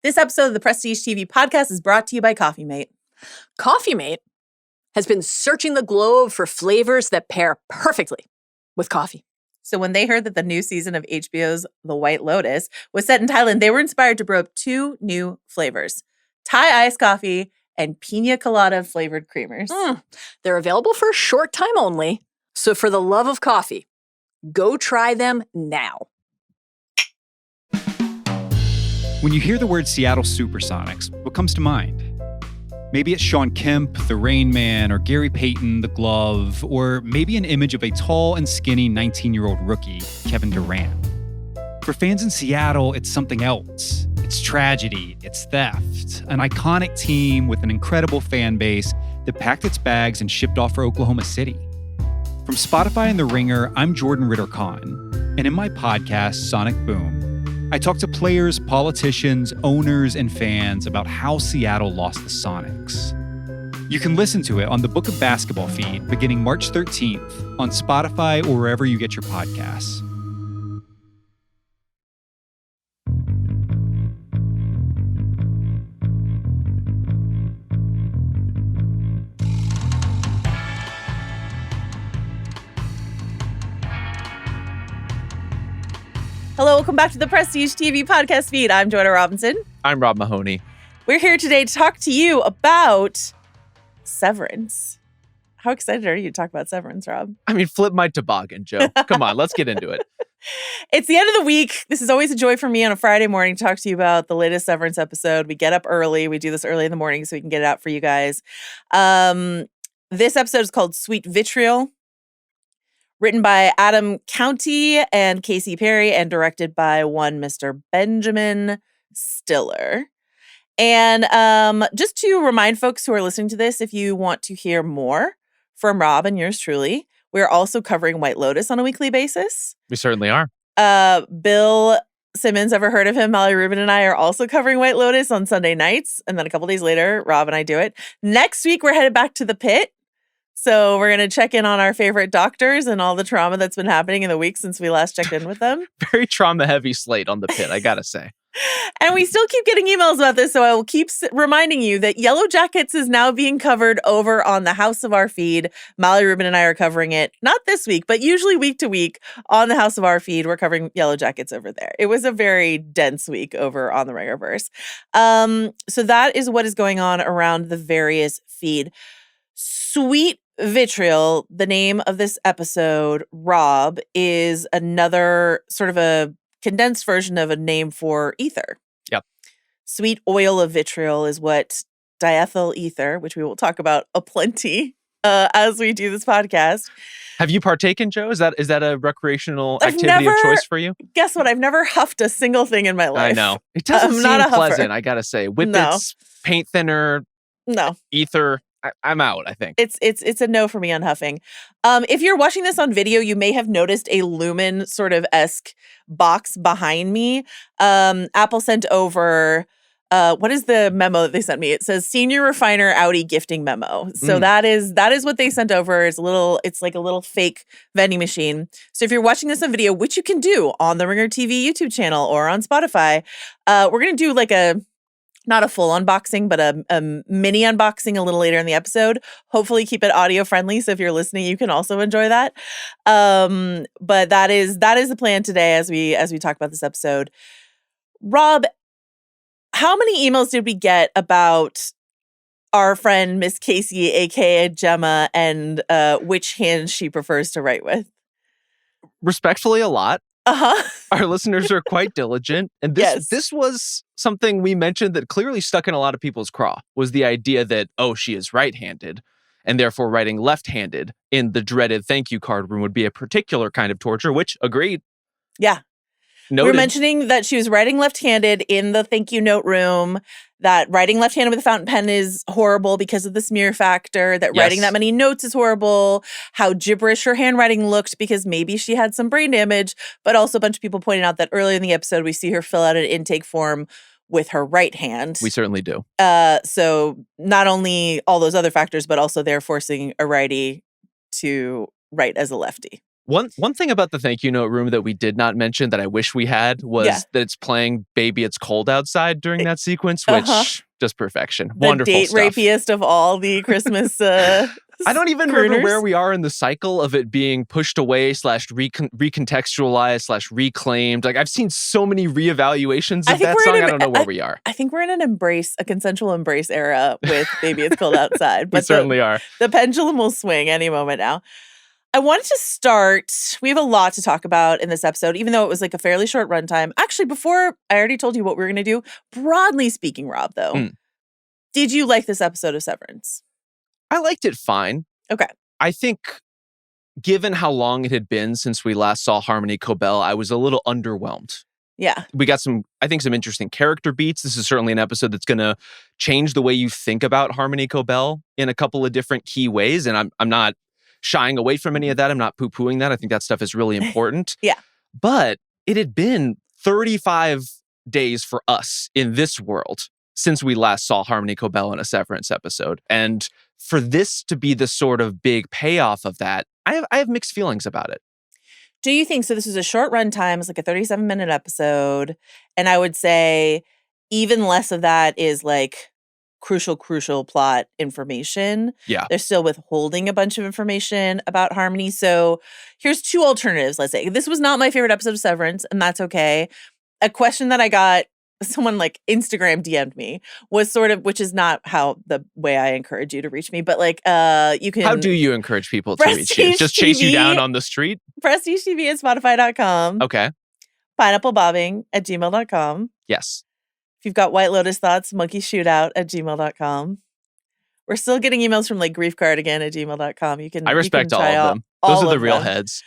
This episode of the Prestige TV podcast is brought to you by Coffee Mate. Coffee Mate has been searching the globe for flavors that pair perfectly with coffee. So when they heard that the new season of HBO's The White Lotus was set in Thailand, they were inspired to brew up 2 new flavors, Thai iced coffee and pina colada flavored creamers. They're available for a short time only. So for the love of coffee, go try them now. When you hear the word Seattle Supersonics, what comes to mind? Maybe it's Sean Kemp, the Rain Man, or Gary Payton, the Glove, or maybe an image of a tall and skinny 19-year-old rookie, Kevin Durant. For fans in Seattle, it's something else. It's tragedy, it's theft, an iconic team with an incredible fan base that packed its bags and shipped off for Oklahoma City. From Spotify and The Ringer, I'm Jordan Ritter-Kahn, and in my podcast, Sonic Boom, I talk to players, politicians, owners, and fans about how Seattle lost the Sonics. You can listen to it on the Book of Basketball feed beginning March 13th on Spotify or wherever you get your podcasts. Hello, welcome back to the Prestige TV podcast feed. I'm Joanna Robinson. I'm Rob Mahoney. We're here today to talk to you about Severance. How excited are you to talk about Severance, Rob? I mean, flip my toboggan, Joe. Come on, let's get into it. It's the end of the week. This is always a joy for me on a Friday morning to talk to you about the latest Severance episode. We get up early. We do this early in the morning so we can get it out for you guys. This episode is called Sweet Vitriol. Written by Adam County and Casey Perry and directed by one Mr. Benjamin Stiller. And just to remind folks who are listening to this, if you want to hear more from Rob and yours truly, we're also covering White Lotus on a weekly basis. We certainly are. Bill Simmons, ever heard of him? Molly Rubin and I are also covering White Lotus on Sunday nights. And then a couple days later, Rob and I do it. Next week, we're headed back to the pit. So we're going to check in on our favorite doctors and all the trauma that's been happening in the week since we last checked in with them. Very trauma-heavy slate on the pit, I gotta say. And we still keep getting emails about this, so I will keep reminding you that Yellow Jackets is now being covered over on the House of Our feed. Molly Rubin and I are covering it, not this week, but usually week to week on the House of Our feed. We're covering Yellow Jackets over there. It was a very dense week over on the Ringerverse. So that is what is going on around the various feed. Sweet Vitriol, the name of this episode, Rob, is another sort of a condensed version of a name for ether. Yep. Sweet oil of vitriol is what diethyl ether, which we will talk about aplenty as we do this podcast. Have you partaken, Joe? Is that a recreational activity of choice for you? Guess what? I've never huffed a single thing in my life. I know. It doesn't seem not a pleasant, huffer. I gotta say. Whippets, paint thinner, ether. I'm out, I think. It's a no for me on huffing. If you're watching this on video, you may have noticed a Lumon sort of esque box behind me. Apple sent over, what is the memo that they sent me? It says Senior Refiner Audi Gifting Memo. So that is what they sent over. It's like a little fake vending machine. So if you're watching this on video, which you can do on the Ringer TV YouTube channel or on Spotify, we're going to do like not a full unboxing, but a mini unboxing a little later in the episode. Hopefully keep it audio friendly. So if you're listening, you can also enjoy that. But that is the plan today as we talk about this episode. Rob, how many emails did we get about our friend Miss Casey, aka Gemma, and which hand she prefers to write with? Respectfully, a lot. Uh-huh. Our listeners are quite diligent. And this was something we mentioned that clearly stuck in a lot of people's craw, was the idea that, she is right-handed, and therefore writing left-handed in the dreaded thank you card room would be a particular kind of torture, which agreed. Yeah. Noted. We were mentioning that she was writing left-handed in the thank you note room, that writing left-handed with a fountain pen is horrible because of the smear factor, that writing that many notes is horrible, how gibberish her handwriting looked because maybe she had some brain damage, but also a bunch of people pointing out that earlier in the episode, we see her fill out an intake form with her right hand. We certainly do. So not only all those other factors, but also they're forcing a righty to write as a lefty. One thing about the thank you note room that we did not mention that I wish we had was that it's playing Baby It's Cold Outside during that sequence, which just perfection. The Wonderful date stuff. rapiest of all the Christmas I don't even remember where we are in the cycle of it being pushed away / recontextualized / reclaimed. Like, I've seen so many reevaluations of that song. I don't know where we are. I think we're in a consensual embrace era with Baby It's Cold Outside. But we certainly are. The pendulum will swing any moment now. I wanted to start. We have a lot to talk about in this episode, even though it was like a fairly short runtime. Actually, before I already told you what we were going to do. Broadly speaking, Rob, though, did you like this episode of Severance? I liked it fine. Okay. I think given how long it had been since we last saw Harmony Cobel, I was a little underwhelmed. Yeah. We got some interesting character beats. This is certainly an episode that's going to change the way you think about Harmony Cobel in a couple of different key ways. And I'm not shying away from any of that. I'm not poo-pooing that. I think that stuff is really important. Yeah. But it had been 35 days for us in this world since we last saw Harmony Cobel in a Severance episode. And for this to be the sort of big payoff of that, I have mixed feelings about it. Do you think so? This was a short runtime. It's like a 37-minute episode. And I would say even less of that is like crucial plot information. Yeah. They're still withholding a bunch of information about Harmony. So here's two alternatives, let's say. This was not my favorite episode of Severance, and that's okay. A question that I got, someone like Instagram DM'd me, was sort of, which is not how the way I encourage you to reach me, but like you can. How do you encourage people to reach you? Just chase you down on the street? Prestige TV at Spotify.com. Okay. Pineapplebobbing@gmail.com. Yes. If you've got White Lotus thoughts, monkeyshootout@gmail.com. We're still getting emails from like griefcardigan@gmail.com. I respect all of them. Those are the real heads.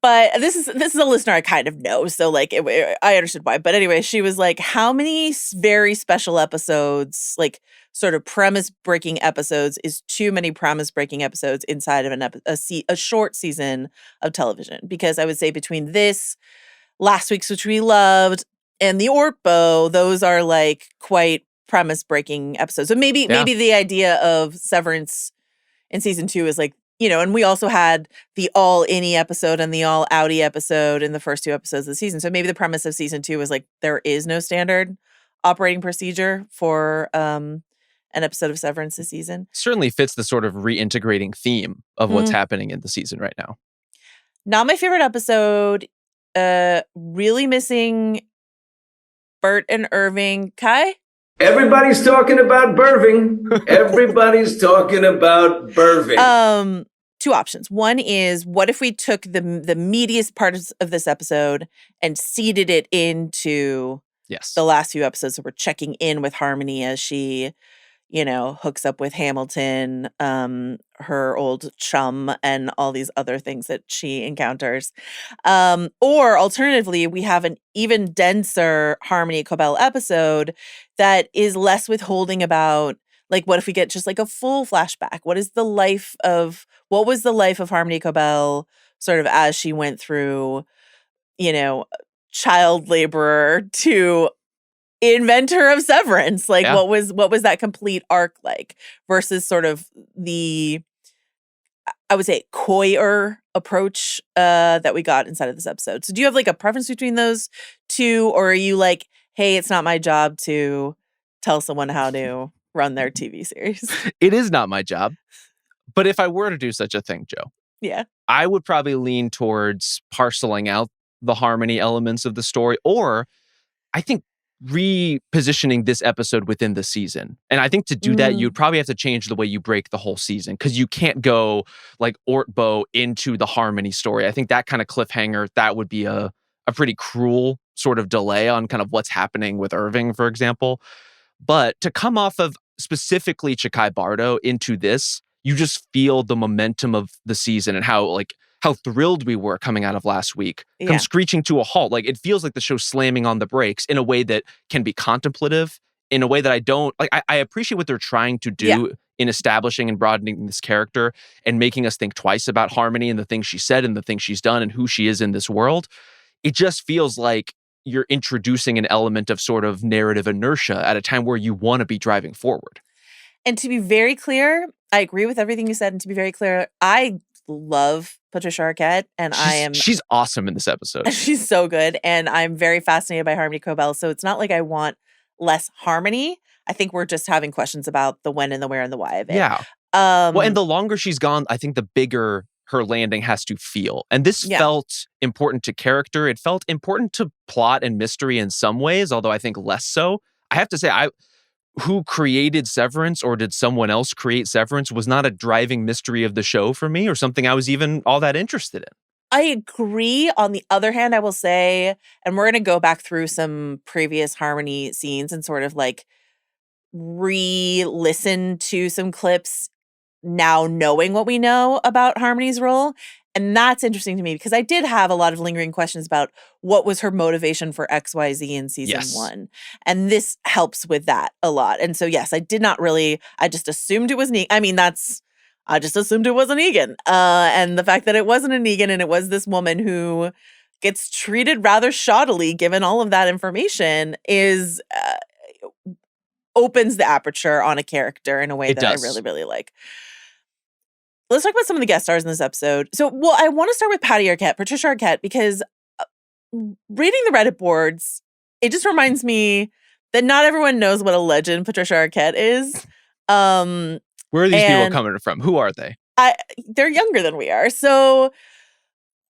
But this is a listener I kind of know, so like I understood why. But anyway, she was like, "How many very special episodes, like sort of premise-breaking episodes, is too many premise-breaking episodes inside of a short season of television?" Because I would say between this, last week's, which we loved, and the Ortbo, those are like quite premise-breaking episodes. So maybe the idea of Severance in season 2 is like, and we also had the all-inny episode and the all-outy episode in the first 2 episodes of the season. So maybe the premise of season 2 was like there is no standard operating procedure for an episode of Severance this season. Certainly fits the sort of reintegrating theme of what's happening in the season right now. Not my favorite episode. Really missing Bert and Irving. Kai? Everybody's talking about Burving. Everybody's talking about Burving. 2 options. One is, what if we took the meatiest parts of this episode and seeded it into the last few episodes? So we're checking in with Harmony as she, hooks up with Hamilton, her old chum, and all these other things that she encounters. Or alternatively, we have an even denser Harmony Cobel episode that is less withholding about, like, what if we get just like a full flashback? What was the life of Harmony Cobel sort of as she went through, child laborer to inventor of Severance? Like, what was that complete arc like versus sort of the, I would say, coyer approach that we got inside of this episode. So do you have like a preference between those two, or are you like, hey, it's not my job to tell someone how to run their TV series? It is not my job. But if I were to do such a thing, Joe, I would probably lean towards parceling out the Harmony elements of the story, or I think repositioning this episode within the season. And I think to do that, you'd probably have to change the way you break the whole season, because you can't go like Ortbo into the Harmony story. I think that kind of cliffhanger, that would be a pretty cruel sort of delay on kind of what's happening with Irving, for example. But to come off of specifically Chikai Bardo into this, you just feel the momentum of the season and how thrilled we were coming out of last week come screeching to a halt. Like, it feels like the show's slamming on the brakes in a way that can be contemplative, in a way that I don't like. I appreciate what they're trying to do in establishing and broadening this character and making us think twice about Harmony and the things she said and the things she's done and who she is in this world. It just feels like you're introducing an element of sort of narrative inertia at a time where you want to be driving forward. And to be very clear, I agree with everything you said. And to be very clear, I love Patricia Arquette, and she's awesome in this episode. She's so good, and I'm very fascinated by Harmony Cobel. So it's not like I want less Harmony. I think we're just having questions about the when and the where and the why of it. Yeah. Well, and the longer she's gone, I think the bigger her landing has to feel. And this felt important to character. It felt important to plot and mystery in some ways, although I think less so. I have to say, who created Severance, or did someone else create Severance, was not a driving mystery of the show for me, or something I was even all that interested in. I agree. On the other hand, I will say, and we're going to go back through some previous Harmony scenes and sort of like re-listen to some clips now knowing what we know about Harmony's role. And that's interesting to me because I did have a lot of lingering questions about what was her motivation for XYZ in season 1. And this helps with that a lot. And so, yes, I just assumed it was I just assumed it wasn't Eagan. And the fact that it wasn't an Eagan and it was this woman who gets treated rather shoddily given all of that information is opens the aperture on a character in a way that I really, really like. Let's talk about some of the guest stars in this episode. So, I want to start with Patricia Arquette, because reading the Reddit boards, it just reminds me that not everyone knows what a legend Patricia Arquette is. Where are these people coming from? Who are they? They're younger than we are. So,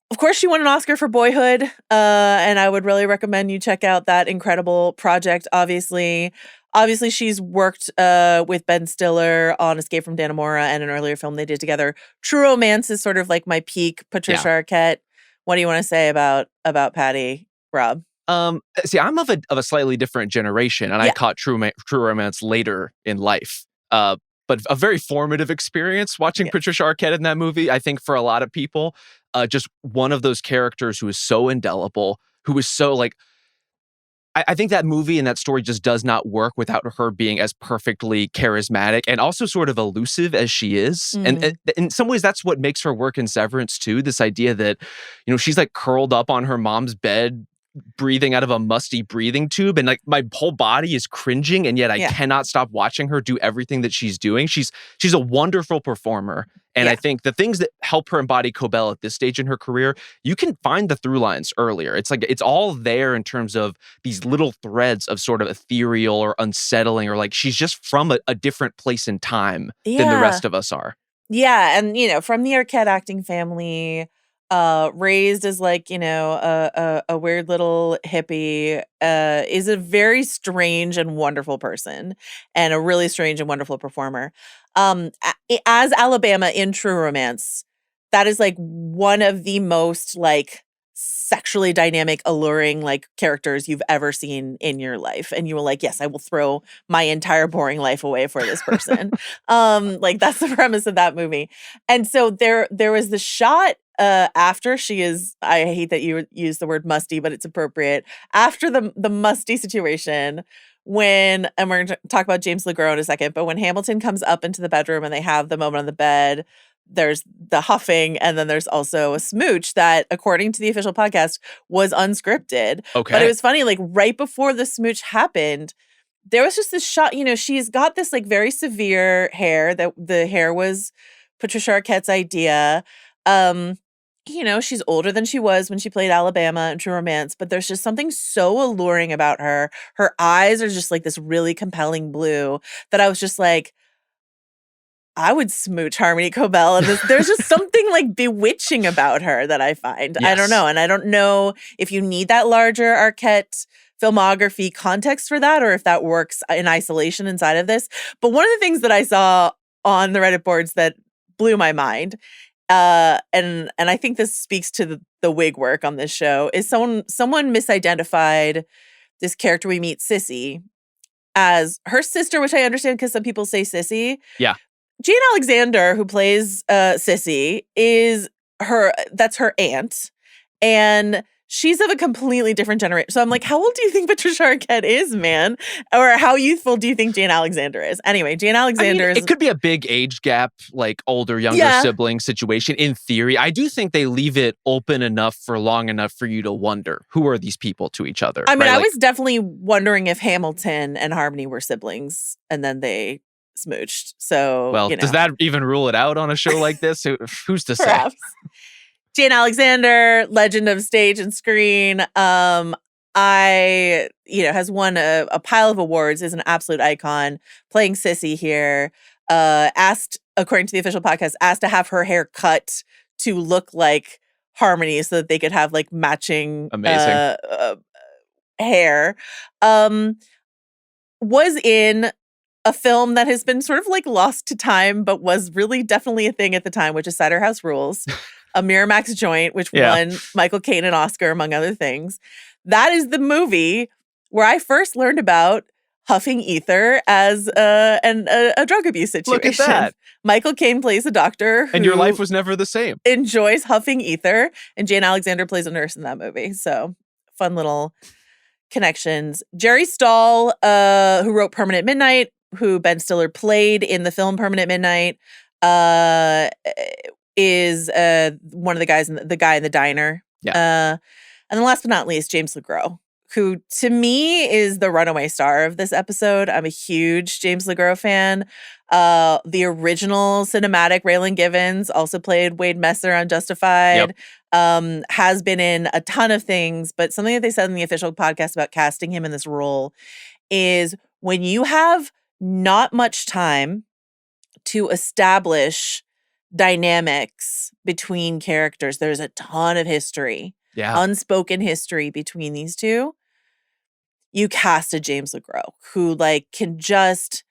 of course, she won an Oscar for Boyhood, and I would really recommend you check out that incredible project, obviously. Obviously, she's worked with Ben Stiller on Escape from Dannemora and an earlier film they did together. True Romance is sort of like my peak Patricia Arquette. What do you want to say about Patty, Rob? See, I'm of a slightly different generation, and I caught True Romance later in life. But a very formative experience watching Patricia Arquette in that movie. I think for a lot of people, just one of those characters who is so indelible, who is so like. I think that movie and that story just does not work without her being as perfectly charismatic and also sort of elusive as she is. Mm-hmm. And in some ways, that's what makes her work in Severance too. This idea that, she's like curled up on her mom's bed, breathing out of a musty breathing tube, and like my whole body is cringing, and yet I cannot stop watching her do everything that she's doing. She's a wonderful performer. And I think the things that help her embody Cobel at this stage in her career, you can find the through lines earlier. It's like it's all there in terms of these little threads of sort of ethereal or unsettling, or like she's just from a different place in time than the rest of us are. Yeah, and from the Arquette acting family, raised as like, a weird little hippie, is a very strange and wonderful person and a really strange and wonderful performer. As Alabama in True Romance, that is like one of the most like sexually dynamic, alluring like characters you've ever seen in your life. And you were like, yes, I will throw my entire boring life away for this person. Like that's the premise of that movie. And so there was the shot after she is, I hate that you use the word musty, but it's appropriate. After the musty situation, and we're going to talk about James LeGros in a second, but when Hamilton comes up into the bedroom and they have the moment on the bed, there's the huffing, and then there's also a smooch that, according to the official podcast, was unscripted. Okay. But it was funny, like right before the smooch happened, there was just this shot, she's got this like very severe hair, that the hair was Patricia Arquette's idea. She's older than she was when she played Alabama in True Romance, but there's just something so alluring about her. Her eyes are just like this really compelling blue that I was just like, I would smooch Harmony Cobel. And there's just something like bewitching about her that I find. Yes. I don't know. And I don't know if you need that larger Arquette filmography context for that, or if that works in isolation inside of this. But one of the things that I saw on the Reddit boards that blew my mind, and I think this speaks to the wig work on this show, is someone misidentified this character we meet, Sissy, as her sister, which I understand because some people say Sissy. Yeah. Jane Alexander, who plays Sissy, that's her aunt, and she's of a completely different generation. So I'm like, how old do you think Patricia Arquette is, man? Or how youthful do you think Jane Alexander is? Anyway, Jane Alexander it could be a big age gap, like older, younger sibling situation. In theory, I do think they leave it open enough for long enough for you to wonder, who are these people to each other? I mean, right? I was definitely wondering if Hamilton and Harmony were siblings, and then they smooched. So, does that even rule it out on a show like this? Who's to say? Jane Alexander, legend of stage and screen. Has won a pile of awards, is an absolute icon, playing Sissy here. Asked, according to the official podcast, asked to have her hair cut to look like Harmony so that they could have like matching hair. Was in a film that has been sort of like lost to time, but was really definitely a thing at the time, which is Cider House Rules, a Miramax joint, which won Michael Caine an Oscar, among other things. That is the movie where I first learned about huffing ether as a drug abuse situation. Look at that. Michael Caine plays a doctor who and your life was never the same. Enjoys huffing ether, and Jane Alexander plays a nurse in that movie. So fun little connections. Jerry Stahl, who wrote Permanent Midnight, who Ben Stiller played in the film Permanent Midnight, is one of the guys the guy in the diner. Yeah. And then last but not least, James LeGros, who to me is the runaway star of this episode. I'm a huge James LeGros fan. The original cinematic Raylan Givens also played Wade Messer on Justified. Yep. Has been in a ton of things, but something that they said in the official podcast about casting him in this role is when you have not much time to establish dynamics between characters, there's a ton of history. Yeah. Unspoken history between these two. You cast a James LeGros who like can just,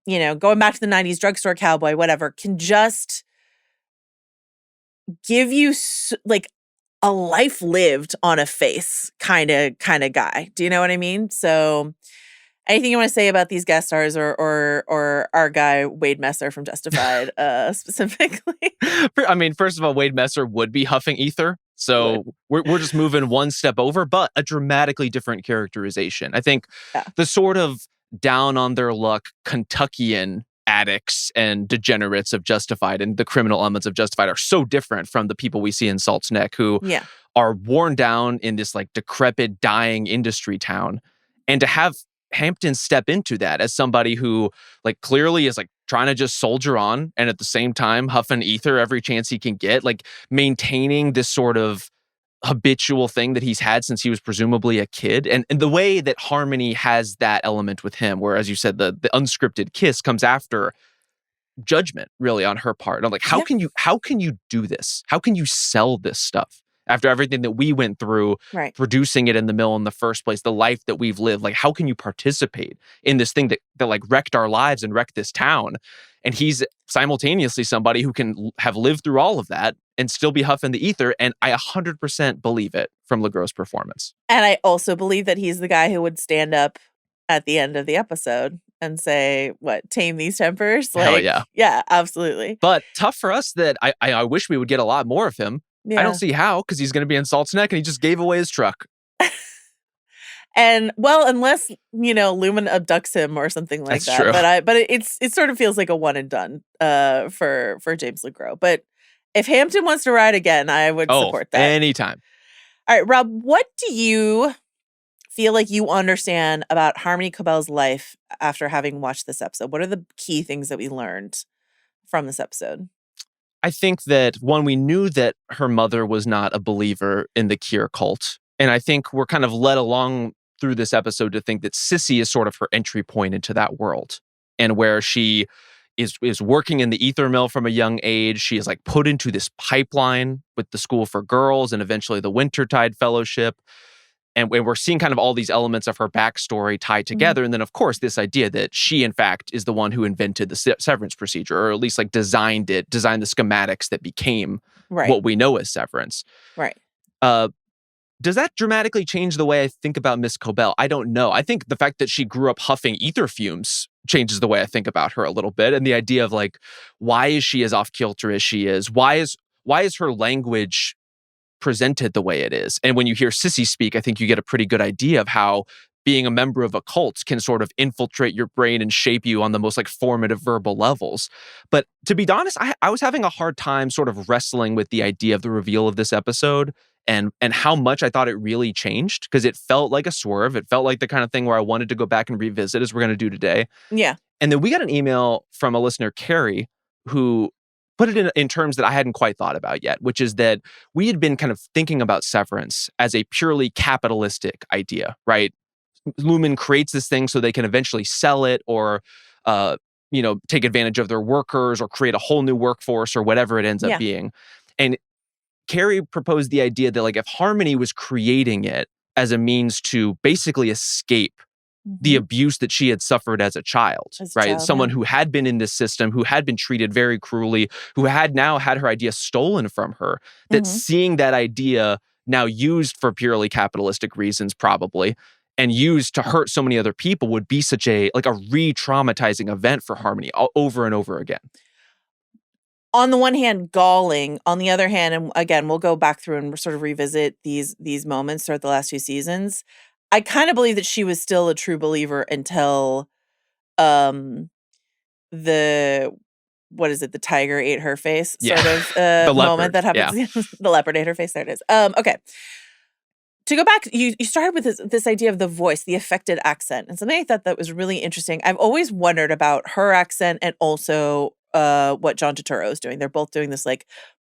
going back to the 90s drugstore cowboy, whatever, can just give you like a life lived on a face kind of guy. Do you know what I mean? So anything you want to say about these guest stars or our guy Wade Messer from Justified specifically? I mean, first of all, Wade Messer would be huffing ether. So we're just moving one step over, but a dramatically different characterization. I think the sort of down on their luck Kentuckian addicts and degenerates of Justified and the criminal elements of Justified are so different from the people we see in Salt's Neck who are worn down in this like decrepit, dying industry town. And to have Hampton step into that as somebody who like clearly is like trying to just soldier on and at the same time huffing ether every chance he can get, like maintaining this sort of habitual thing that he's had since he was presumably a kid. And the way that Harmony has that element with him, where, as you said, the unscripted kiss comes after judgment really on her part. And I'm like, how can you do this? How can you sell this stuff? After everything that we went through, producing it in the mill in the first place, the life that we've lived, like, how can you participate in this thing that like wrecked our lives and wrecked this town? And he's simultaneously somebody who can have lived through all of that and still be huffing the ether. And I 100% believe it from LeGros' performance. And I also believe that he's the guy who would stand up at the end of the episode and say, tame these tempers? Like, hell yeah. Yeah, absolutely. But tough for us that I wish we would get a lot more of him. Yeah. I don't see how, because he's going to be in Salt's Neck and he just gave away his truck. And unless, Lumon abducts him or something like That's that. True. But it sort of feels like a one and done for James LeGros. But if Hampton wants to ride again, I would support that. Anytime. All right, Rob, what do you feel like you understand about Harmony Cobel's life after having watched this episode? What are the key things that we learned from this episode? I think that, one, we knew that her mother was not a believer in the Kier cult. And I think we're kind of led along through this episode to think that Sissy is sort of her entry point into that world. And where she is working in the ether mill from a young age. She is like put into this pipeline with the School for Girls and eventually the Wintertide Fellowship. And we're seeing kind of all these elements of her backstory tied together. Mm-hmm. And then, of course, this idea that she, in fact, is the one who invented the severance procedure, or at least like designed the schematics that became what we know as Severance. Right. Does that dramatically change the way I think about Miss Cobel? I don't know. I think the fact that she grew up huffing ether fumes changes the way I think about her a little bit. And the idea of like, why is she as off kilter as she is? Why is her language presented the way it is? And when you hear Sissy speak, I think you get a pretty good idea of how being a member of a cult can sort of infiltrate your brain and shape you on the most like formative verbal levels. But to be honest, I was having a hard time sort of wrestling with the idea of the reveal of this episode and how much I thought it really changed, because it felt like a swerve. It felt like the kind of thing where I wanted to go back and revisit, as we're going to do today. Yeah. And then we got an email from a listener, Carrie, who put it in terms that I hadn't quite thought about yet, which is that we had been kind of thinking about Severance as a purely capitalistic idea, right? Lumon creates this thing so they can eventually sell it or, take advantage of their workers or create a whole new workforce or whatever it ends up being. And Carrie proposed the idea that like if Harmony was creating it as a means to basically escape the abuse that she had suffered as a child, right? Someone who had been in this system, who had been treated very cruelly, who had now had her idea stolen from her, that seeing that idea now used for purely capitalistic reasons probably, and used to hurt so many other people would be such a re-traumatizing event for Harmony over and over again. On the one hand, galling. On the other hand, and again, we'll go back through and sort of revisit these moments throughout the last 2 seasons. I kind of believe that she was still a true believer until the tiger ate her face sort of moment that happens. Yeah. The leopard ate her face. There it is. Okay. To go back, you started with this idea of the voice, the affected accent, and something I thought that was really interesting. I've always wondered about her accent and also what John Turturro is doing. They're both doing this like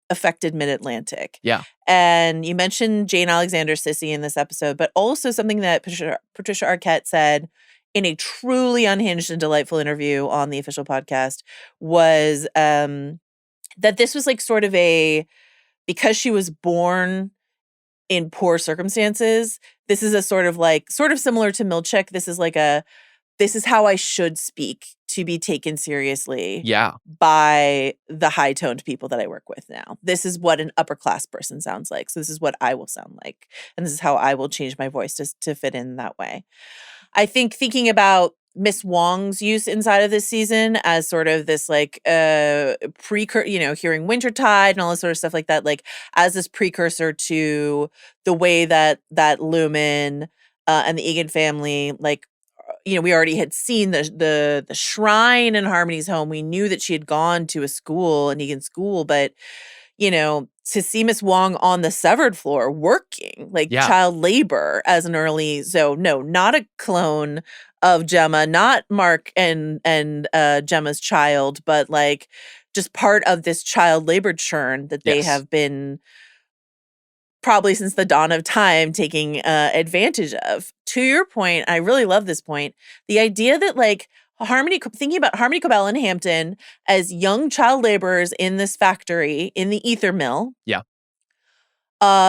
affected mid-Atlantic. Yeah. And you mentioned Jane Alexander Sissy in this episode, but also something that Patricia Arquette said in a truly unhinged and delightful interview on the official podcast was that this was like sort of because she was born in poor circumstances, this is a sort of similar to Milchick. This is how I should speak to be taken seriously by the high-toned people that I work with now. This is what an upper-class person sounds like. So this is what I will sound like. And this is how I will change my voice to fit in that way. I think thinking about Miss Wong's use inside of this season as sort of this like hearing Wintertide and all this sort of stuff like that, like as this precursor to the way that Lumon and the Eagan family, like, we already had seen the shrine in Harmony's home. We knew that she had gone to a school, an Eagan school, but to see Miss Wong on the severed floor working like child labor as an early, so no, not a clone of Gemma, not Mark and Gemma's child, but like just part of this child labor churn that they have been probably since the dawn of time taking advantage of. To your point, I really love this point, the idea that like thinking about Harmony Cobel and Hampton as young child laborers in this factory in the ether mill. Yeah.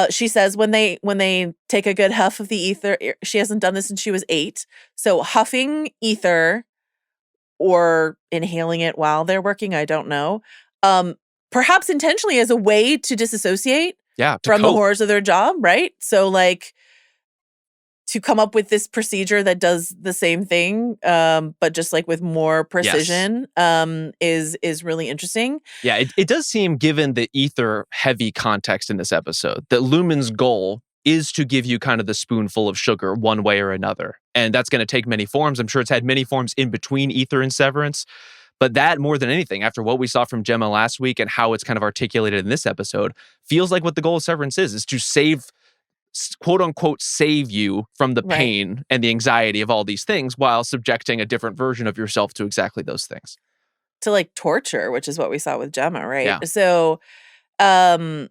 She says when they take a good huff of the ether, she hasn't done this since she was 8. So huffing ether or inhaling it while they're working, I don't know. Perhaps intentionally as a way to disassociate from the horrors of their job, right? So like to come up with this procedure that does the same thing, but just like with more precision, is really interesting. Yeah, it does seem, given the ether-heavy context in this episode, that Lumon's goal is to give you kind of the spoonful of sugar one way or another. And that's going to take many forms. I'm sure it's had many forms in between Ether and Severance. But that, more than anything, after what we saw from Gemma last week and how it's kind of articulated in this episode, feels like what the goal of Severance is to save, quote unquote, save you from the pain and the anxiety of all these things while subjecting a different version of yourself to exactly those things. To like torture, which is what we saw with Gemma, right? Yeah. So in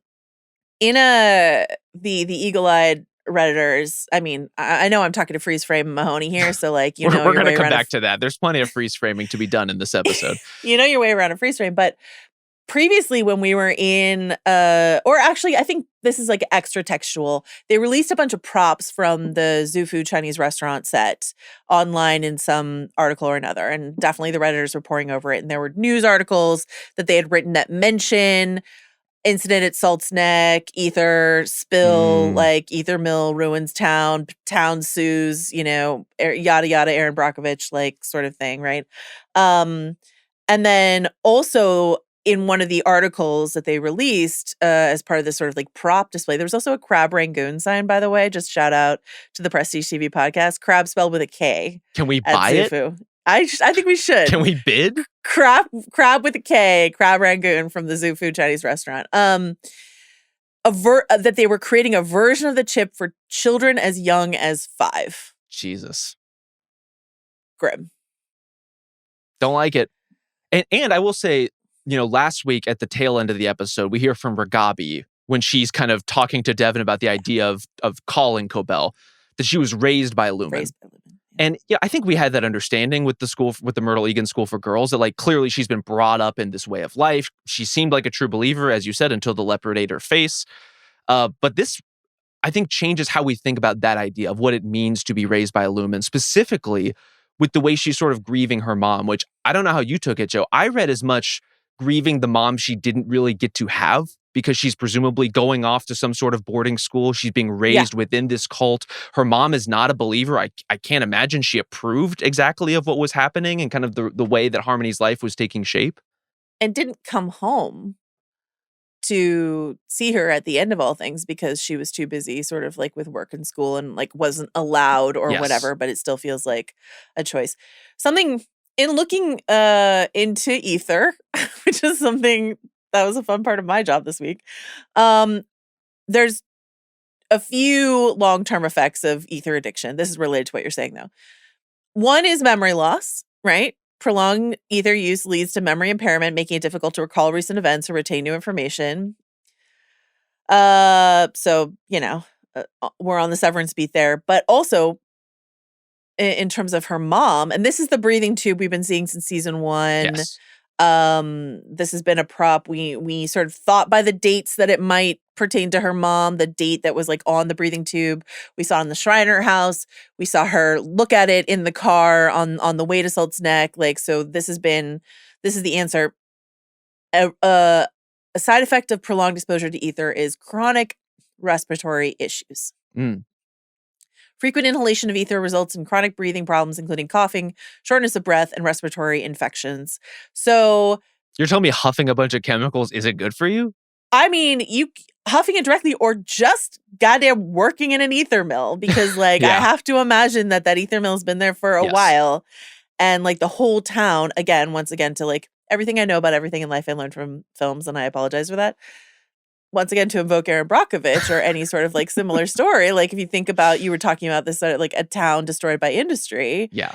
the eagle-eyed Redditors, I mean, I know I'm talking to freeze frame Mahoney here, so like, we're going to come back to that. There's plenty of freeze framing to be done in this episode. You know your way around a freeze frame, but previously when we were in, or actually I think this is like extra textual, they released a bunch of props from the Zufu Chinese restaurant set online in some article or another, and definitely the Redditors were pouring over it, and there were news articles that they had written that mention incident at Salt's Neck, ether spill, like ether mill ruins town sues, yada yada, Aaron Brockovich, like sort of thing, right? And then also in one of the articles that they released as part of this sort of like prop display, there was also a Crab Rangoon sign, by the way. Just shout out to the Prestige TV podcast. Crab spelled with a K. Can we buy it? I think we should. Can we bid? Crab with a K, Crab Rangoon from the Zufu Chinese restaurant. That they were creating a version of the chip for children as young as 5. Jesus. Grim. Don't like it. And I will say, last week at the tail end of the episode, we hear from Ragabi when she's kind of talking to Devin about the idea of calling Cobel, that she was raised by Lumon. And I think we had that understanding with the Myrtle Eagan School for Girls, that like clearly she's been brought up in this way of life. She seemed like a true believer, as you said, until the leopard ate her face. But this, I think, changes how we think about that idea of what it means to be raised by Lumon, specifically with the way she's sort of grieving her mom, which I don't know how you took it, Joe. I read as much grieving the mom she didn't really get to have, because she's presumably going off to some sort of boarding school. She's being raised within this cult. Her mom is not a believer. I can't imagine she approved exactly of what was happening and kind of the way that Harmony's life was taking shape. And didn't come home to see her at the end of all things because she was too busy sort of like with work and school and like wasn't allowed or whatever, but it still feels like a choice. Something in looking into ether, which is something that was a fun part of my job this week. There's a few long-term effects of ether addiction. This is related to what you're saying though. One is memory loss, right? Prolonged ether use leads to memory impairment, making it difficult to recall recent events or retain new information. So, we're on the Severance beat there. But also, in terms of her mom, and this is the breathing tube we've been seeing since season 1. Yes. This has been a prop. We sort of thought by the dates that it might pertain to her mom, the date that was like on the breathing tube. We saw in the Shriner house. We saw her look at it in the car on the way to Salt's Neck. Like, so this is the answer. A side effect of prolonged exposure to ether is chronic respiratory issues. Frequent inhalation of ether results in chronic breathing problems, including coughing, shortness of breath, and respiratory infections. So you're telling me huffing a bunch of chemicals isn't good for you? I mean, you huffing it directly or just goddamn working in an ether mill, because like I have to imagine that ether mill has been there for a while, and like the whole town, once again, to like everything I know about everything in life I learned from films, and I apologize for that. Once again, to invoke Aaron Brockovich or any sort of like similar story, like if you think about, you were talking about this, like a town destroyed by industry. Yeah.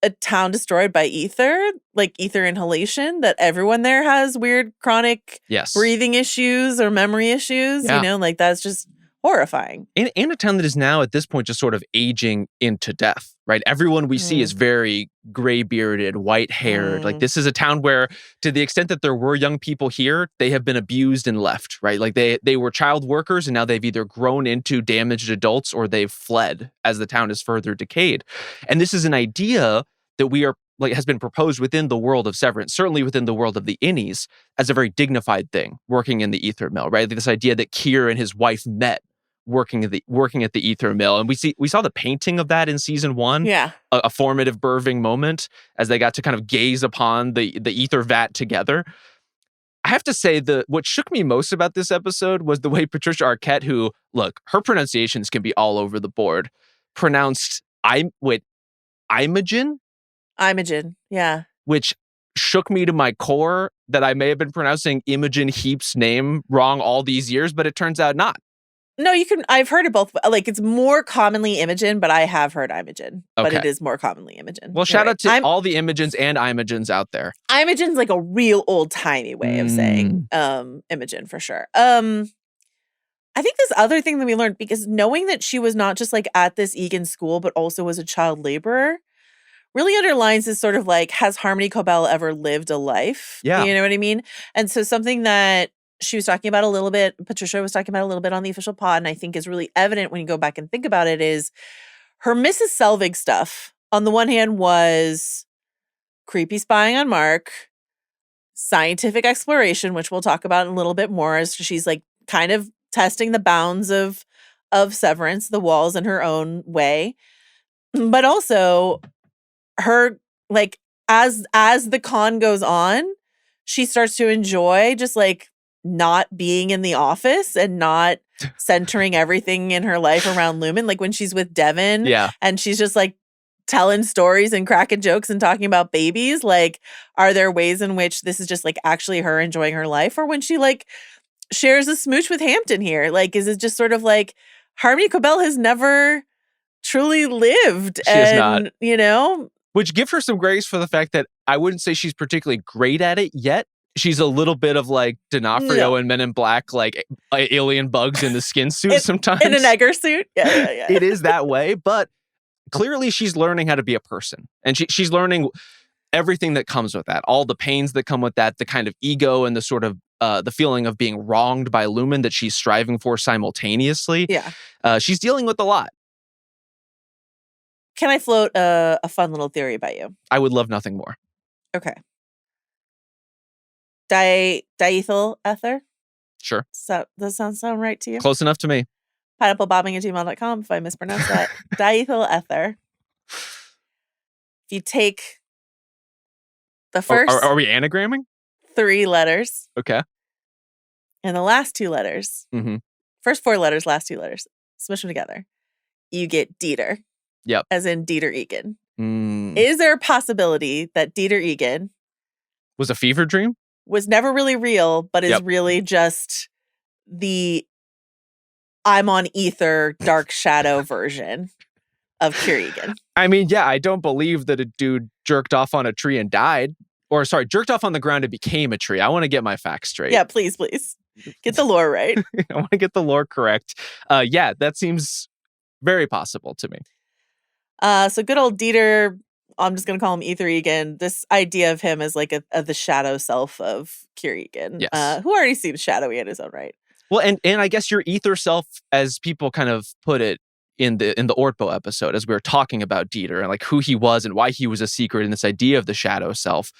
A town destroyed by ether, like ether inhalation, that everyone there has weird chronic breathing issues or memory issues, like that's just horrifying. In a town that is now at this point just sort of aging into death, right? Everyone we see is very gray-bearded, white-haired. Like this is a town where, to the extent that there were young people here, they have been abused and left, right? Like they were child workers and now they've either grown into damaged adults or they've fled as the town is further decayed. And this is an idea that we are like has been proposed within the world of Severance, certainly within the world of the Innies, as a very dignified thing, working in the ether mill, right? This idea that Keir and his wife met working at the ether mill. And we saw the painting of that in season 1. Yeah. A formative birthing moment as they got to kind of gaze upon the ether vat together. I have to say what shook me most about this episode was the way Patricia Arquette, who, look, her pronunciations can be all over the board, pronounced Imogen? Imogen, yeah. Which shook me to my core, that I may have been pronouncing Imogen Heap's name wrong all these years, but it turns out not. No, I've heard it both. Like, it's more commonly Imogen, but I have heard Imogen. But it is more commonly Imogen. Well, shout out to all the Imogens and Imogens out there. Imogen's like a real old-timey way of saying Imogen, for sure. I think this other thing that we learned, because knowing that she was not just like at this Eagan school, but also was a child laborer, really underlines this sort of like, has Harmony Cobel ever lived a life? Yeah. You know what I mean? And so something that she was talking about a little bit, Patricia was talking about a little bit on the official pod, and I think is really evident when you go back and think about it, is her Mrs. Selvig stuff, on the one hand, was creepy spying on Mark, scientific exploration, which we'll talk about in a little bit more, as she's like kind of testing the bounds of Severance, the walls in her own way. But also her, like, as the con goes on, she starts to enjoy just like not being in the office and not centering everything in her life around Lumon. Like when she's with Devin and she's just like telling stories and cracking jokes and talking about babies, like, are there ways in which this is just like actually her enjoying her life? Or when she like shares a smooch with Hampton here, like, is it just sort of like Harmony Cobel has never truly lived? She has not. You know? Which give her some grace for the fact that I wouldn't say she's particularly great at it yet. she's a little bit of like D'Onofrio and Men in Black, like alien bugs in the skin suit sometimes. In an Egger suit. Yeah. It is that way, but clearly she's learning how to be a person. And she's learning everything that comes with that, all the pains that come with that, the kind of ego and the sort of the feeling of being wronged by Lumon that she's striving for simultaneously. Yeah. She's dealing with a lot. Can I float a fun little theory about you? I would love nothing more. Okay. Diethyl ether? Sure. So, does that sound right to you? Close enough to me. Pineapplebombing@gmail.com if I mispronounce that. Diethyl ether. If you take the first... Are we anagramming? 3 letters. Okay. And the last 2 letters. Mm-hmm. First 4 letters, last 2 letters. Smush them together. You get Dieter. Yep. As in Dieter Eagan. Mm. Is there a possibility that Dieter Eagan... was a fever dream? Was never really real, but is really just the I'm on ether dark shadow version of Dieter Eagan. I mean, yeah, I don't believe that a dude jerked off on a tree and died. Or sorry, jerked off on the ground and became a tree. I want to get my facts straight. Yeah, please. Get the lore right. I want to get the lore correct. Yeah, that seems very possible to me. So good old Dieter, I'm just going to call him Dieter Eagan. This idea of him as like the shadow self of Dieter Eagan, who already seems shadowy in his own right. Well, and I guess your ether self, as people kind of put it in the Ortbo episode, as we were talking about Dieter and like who he was and why he was a secret and this idea of the shadow self.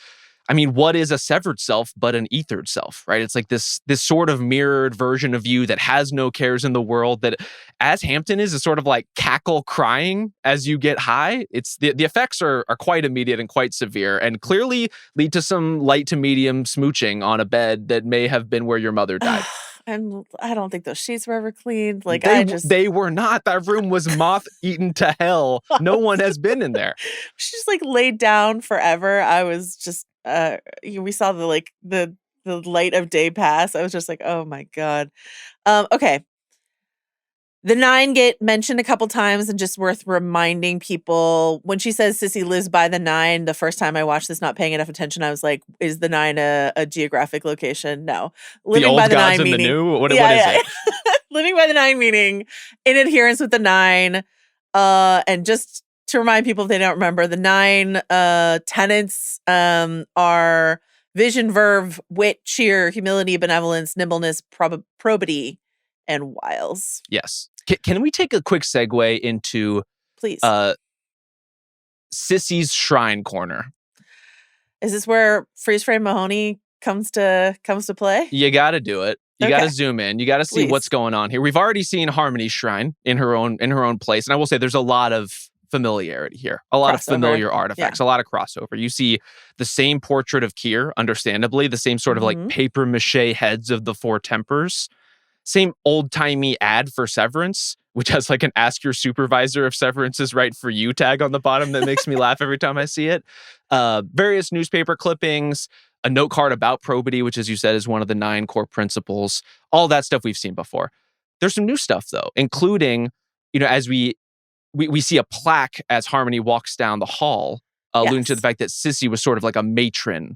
I mean, what is a severed self but an ethered self, right? It's like this sort of mirrored version of you that has no cares in the world, that as Hampton is sort of like cackle crying as you get high. It's the effects are quite immediate and quite severe and clearly lead to some light to medium smooching on a bed that may have been where your mother died. And I don't think those sheets were ever cleaned. Like they were not. That room was moth-eaten to hell. No one has been in there. She just like laid down forever. I was just we saw the light of day pass. I was just like, oh my God. Okay. The 9 get mentioned a couple times and just worth reminding people. When she says Sissy lives by the 9, the first time I watched this, not paying enough attention, I was like, is the 9 a geographic location? No. Living the old by the gods 9 meaning, the new? What is it? Living by the 9 meaning in adherence with the 9. And just to remind people if they don't remember, the 9 tenets are vision, verve, wit, cheer, humility, benevolence, nimbleness, probity, and wiles. Yes. Can we take a quick segue into please Sissy's Shrine Corner? Is this where freeze frame Mahoney comes to play? You got to do it. You got to zoom in. You got to see what's going on here. We've already seen Harmony's Shrine in her own place, and I will say there's a lot of familiarity here, a lot of familiar artifacts, a lot of crossover. You see the same portrait of Kier, understandably, the same sort of like paper mache heads of the 4 Tempers. Same old-timey ad for Severance, which has like an ask your supervisor if Severance is right for you tag on the bottom that makes me laugh every time I see it. Various newspaper clippings, a note card about probity, which as you said is one of the 9 core principles. All that stuff we've seen before. There's some new stuff though, including, as we see a plaque as Harmony walks down the hall, alluding to the fact that Sissy was sort of like a matron,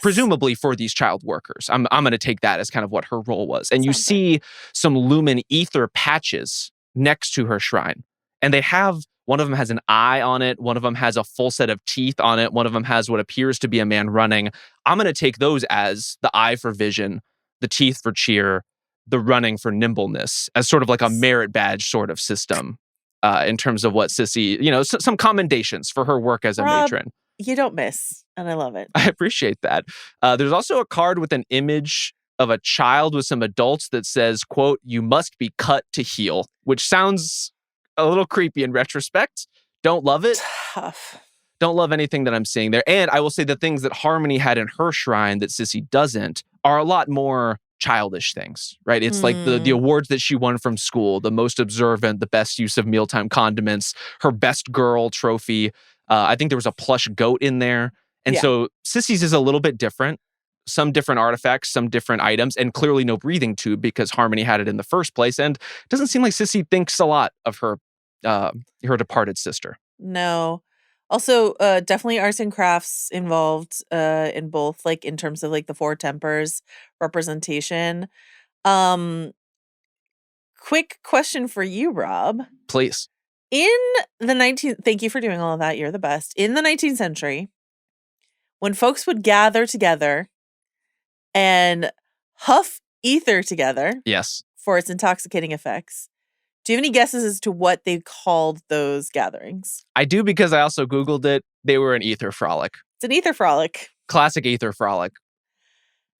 presumably for these child workers. I'm going to take that as kind of what her role was. And you see some Lumon ether patches next to her shrine. And they have, one of them has an eye on it. One of them has a full set of teeth on it. One of them has what appears to be a man running. I'm going to take those as the eye for vision, the teeth for cheer, the running for nimbleness, as sort of like a merit badge sort of system in terms of what Sissy, some commendations for her work as a matron. You don't miss, and I love it. I appreciate that. There's also a card with an image of a child with some adults that says, quote, "You must be cut to heal," which sounds a little creepy in retrospect. Don't love it. Tough. Don't love anything that I'm seeing there. And I will say the things that Harmony had in her shrine that Sissy doesn't are a lot more childish things, right? It's like the awards that she won from school, the most observant, the best use of mealtime condiments, her best girl trophy. I think there was a plush goat in there. And so Sissy's is a little bit different. Some different artifacts, some different items, and clearly no breathing tube because Harmony had it in the first place. And it doesn't seem like Sissy thinks a lot of her departed sister. No. Also, definitely arts and crafts involved in both, like in terms of like the four tempers representation. Quick question for you, Rob. Please. In the 19th, thank you for doing all of that. You're the best. In the 19th century, when folks would gather together and huff ether together, yes, for its intoxicating effects, do you have any guesses as to what they called those gatherings? I do, because I also Googled it. They were an ether frolic. It's an ether frolic. Classic ether frolic.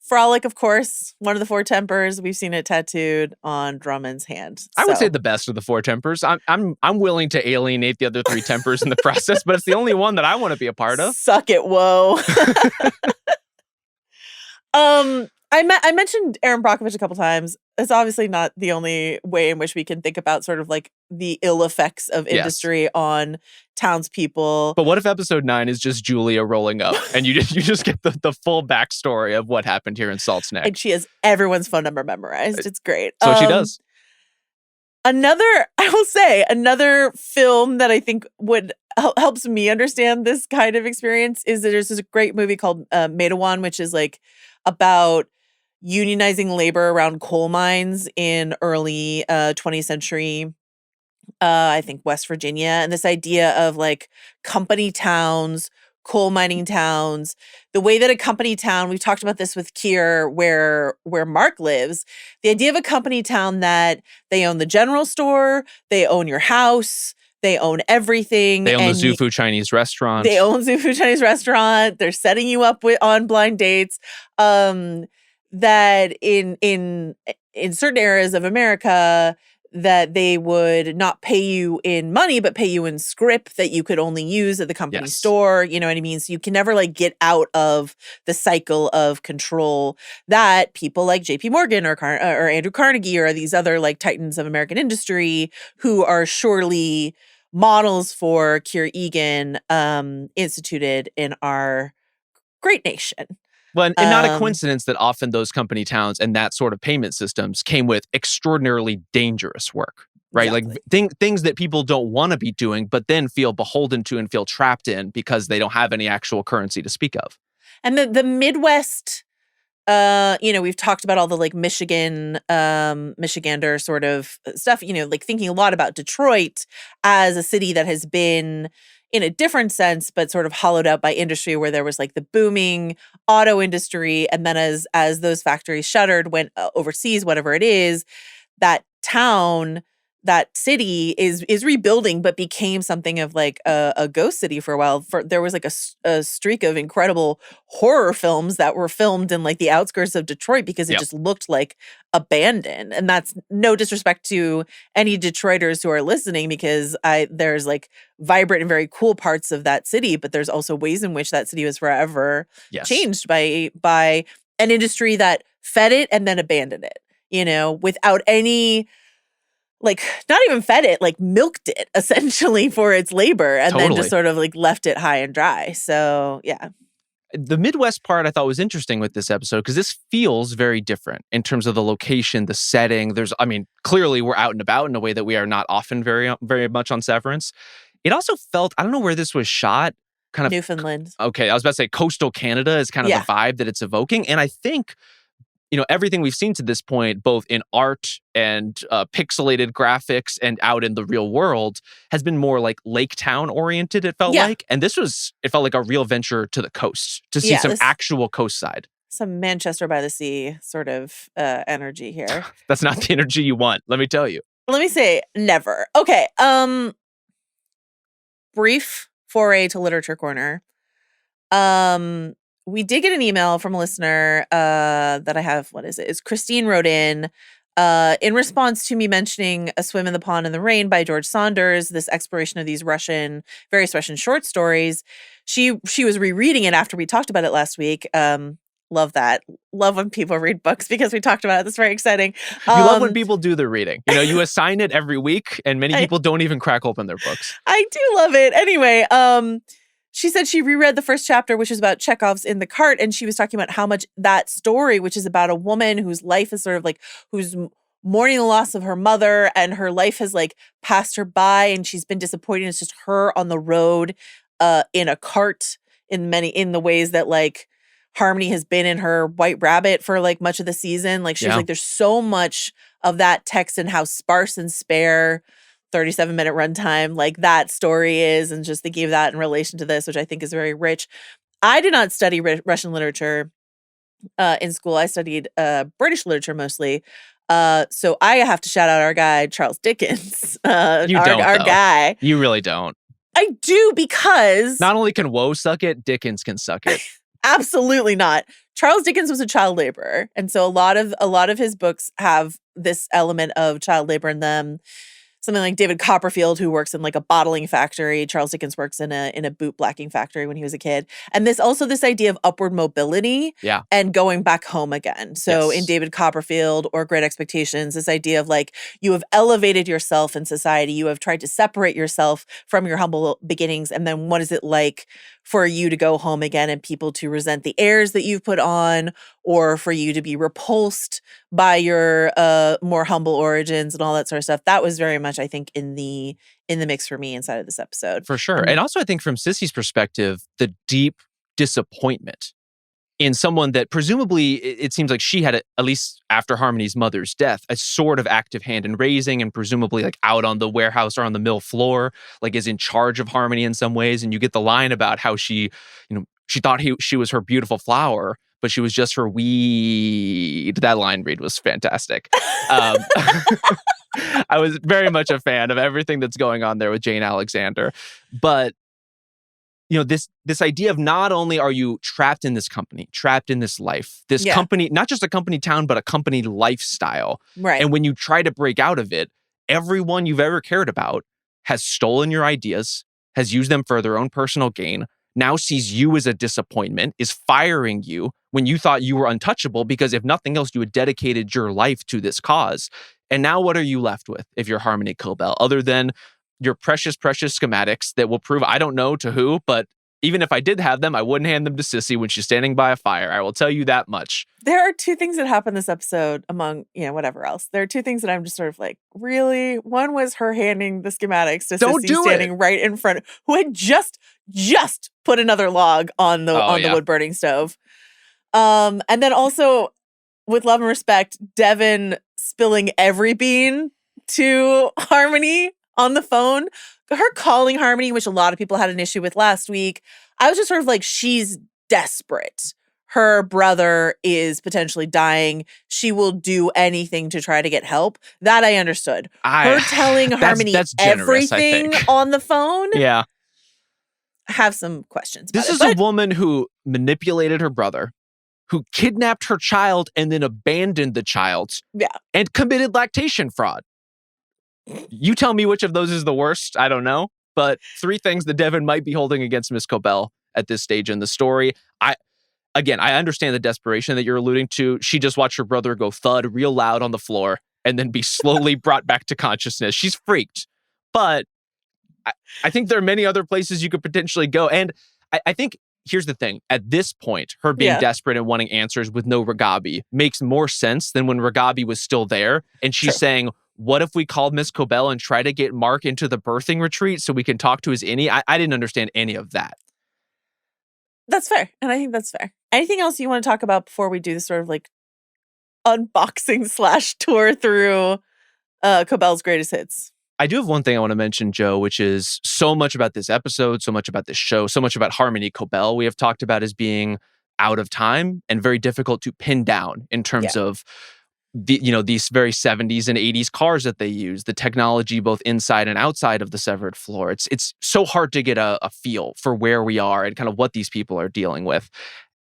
Frolic, of course, one of the four tempers. We've seen it tattooed on Drummond's hand. I would say the best of the four tempers. I'm willing to alienate the other three tempers in the process, but it's the only one that I want to be a part of. Suck it, whoa. I mentioned Aaron Brockovich a couple times. It's obviously not the only way in which we can think about sort of like the ill effects of industry on townspeople. But what if episode 9 is just Julia rolling up and you just get the full backstory of what happened here in Salt's Neck? And she has everyone's phone number memorized. It's great. So she does. Another film that I think would helps me understand this kind of experience is that there's this great movie called Maedawan, which is like about unionizing labor around coal mines in early 20th century, I think West Virginia, and this idea of like company towns, coal mining towns, the way that a company town, we've talked about this with Keir, where Mark lives, the idea of a company town that they own the general store, they own your house, they own everything. They own the Zufu Chinese restaurant. They own Zufu Chinese restaurant. They're setting you up on blind dates. That in certain areas of America, that they would not pay you in money, but pay you in script that you could only use at the company store. You know what I mean? So you can never like get out of the cycle of control that people like J.P. Morgan or Andrew Carnegie or these other like titans of American industry, who are surely models for Dieter Eagan, instituted in our great nation. Well, and not a coincidence that often those company towns and that sort of payment systems came with extraordinarily dangerous work, right? Exactly. Like things that people don't want to be doing, but then feel beholden to and feel trapped in because they don't have any actual currency to speak of. And the Midwest, we've talked about all the like Michigander sort of stuff, like thinking a lot about Detroit as a city that has been in a different sense, but sort of hollowed out by industry, where there was like the booming auto industry. And then as those factories shuttered, went overseas, whatever it is, that town, that city is rebuilding, but became something of like a ghost city for a while. There was like a streak of incredible horror films that were filmed in like the outskirts of Detroit because it just looked like abandoned. And that's no disrespect to any Detroiters who are listening, because there's like vibrant and very cool parts of that city, but there's also ways in which that city was forever changed by an industry that fed it and then abandoned it, without any, like, not even fed it, like milked it essentially for its labor, and then just sort of like left it high and dry. So, yeah. The Midwest part I thought was interesting with this episode because this feels very different in terms of the location, the setting. Clearly we're out and about in a way that we are not often very, very much on Severance. It also felt, I don't know where this was shot, kind of Newfoundland. Okay, I was about to say coastal Canada is kind of the vibe that it's evoking. And I think, everything we've seen to this point, both in art and pixelated graphics and out in the real world, has been more like lake town oriented, it felt like. And it felt like a real venture to the coast to see some actual coastside. Some Manchester by the Sea sort of energy here. That's not the energy you want, let me tell you. Let me say never. Okay. Brief foray to Literature Corner. We did get an email from a listener that I have. What is it? It's Christine wrote in response to me mentioning A Swim in the Pond in the Rain by George Saunders, this exploration of these various Russian short stories. She was rereading it after we talked about it last week. Love that. Love when people read books because we talked about it. That's very exciting. You love when people do the reading. You assign it every week and many people don't even crack open their books. I do love it. Anyway, she said she reread the first chapter, which is about Chekhov's In the Cart, and she was talking about how much that story, which is about a woman whose life is sort of like, who's mourning the loss of her mother, and her life has like passed her by, and she's been disappointed. It's just her on the road in a cart in the ways that like Harmony has been in her White Rabbit for like much of the season. Like she's like, there's so much of that text and how sparse and spare 37-minute runtime like that story is, and just thinking of that in relation to this, which I think is very rich. I did not study Russian literature in school. I studied British literature mostly. So I have to shout out our guy, Charles Dickens. Our guy. You really don't. I do, because not only can Woe suck it, Dickens can suck it. Absolutely not. Charles Dickens was a child laborer. And so a lot of his books have this element of child labor in them. Something like David Copperfield, who works in like a bottling factory. Charles Dickens works in a boot blacking factory when he was a kid. And this idea of upward mobility and going back home again. So in David Copperfield or Great Expectations, this idea of like, you have elevated yourself in society. You have tried to separate yourself from your humble beginnings. And then what is it like for you to go home again and people to resent the airs that you've put on, or for you to be repulsed by your more humble origins and all that sort of stuff? That was very much, I think, in the mix for me inside of this episode. For sure. And also I think from Sissy's perspective, the deep disappointment in someone that presumably it seems like she had, at least after Harmony's mother's death, a sort of active hand in raising, and presumably like out on the warehouse or on the mill floor, like is in charge of Harmony in some ways. And you get the line about how she thought she was her beautiful flower, but she was just her weed. That line read was fantastic. I was very much a fan of everything that's going on there with Jane Alexander. But this idea of not only are you trapped in this company, trapped in this life, this company, not just a company town, but a company lifestyle. Right. And when you try to break out of it, everyone you've ever cared about has stolen your ideas, has used them for their own personal gain, now sees you as a disappointment, is firing you when you thought you were untouchable because if nothing else, you had dedicated your life to this cause. And now what are you left with if you're Harmony Cobel, other than your precious, precious schematics that will prove I don't know to who, but even if I did have them, I wouldn't hand them to Sissy when she's standing by a fire. I will tell you that much. There are two things that happen this episode among, whatever else. There are two things that I'm just sort of like, really? One was her handing the schematics to Sissy standing right in front, who had just put another log on the wood burning stove. And then also, with love and respect, Devin spilling every bean to Harmony on the phone. Her calling Harmony, which a lot of people had an issue with last week. I was just sort of like, she's desperate. Her brother is potentially dying. She will do anything to try to get help. That I understood. Her telling Harmony that's generous, everything on the phone. Yeah. I have some questions. This is a woman who manipulated her brother, who kidnapped her child and then abandoned the child. Yeah. And committed lactation fraud. You tell me which of those is the worst. I don't know. But three things that Devin might be holding against Miss Cobel at this stage in the story. I understand the desperation that you're alluding to. She just watched her brother go thud real loud on the floor and then be slowly brought back to consciousness. She's freaked. But I think there are many other places you could potentially go. And I think here's the thing. At this point, her being desperate and wanting answers with no Ragabi makes more sense than when Ragabi was still there. And she's saying, what if we called Miss Cobel and try to get Mark into the birthing retreat so we can talk to his innie? I didn't understand any of that. That's fair. And I think that's fair. Anything else you want to talk about before we do this sort of like unboxing / tour through Cobel's greatest hits? I do have one thing I want to mention, Joe, which is so much about this episode, so much about this show, so much about Harmony Cobel we have talked about as being out of time and very difficult to pin down in terms of these very 70s and 80s cars that they use, the technology both inside and outside of the severed floor. It's so hard to get a feel for where we are and kind of what these people are dealing with.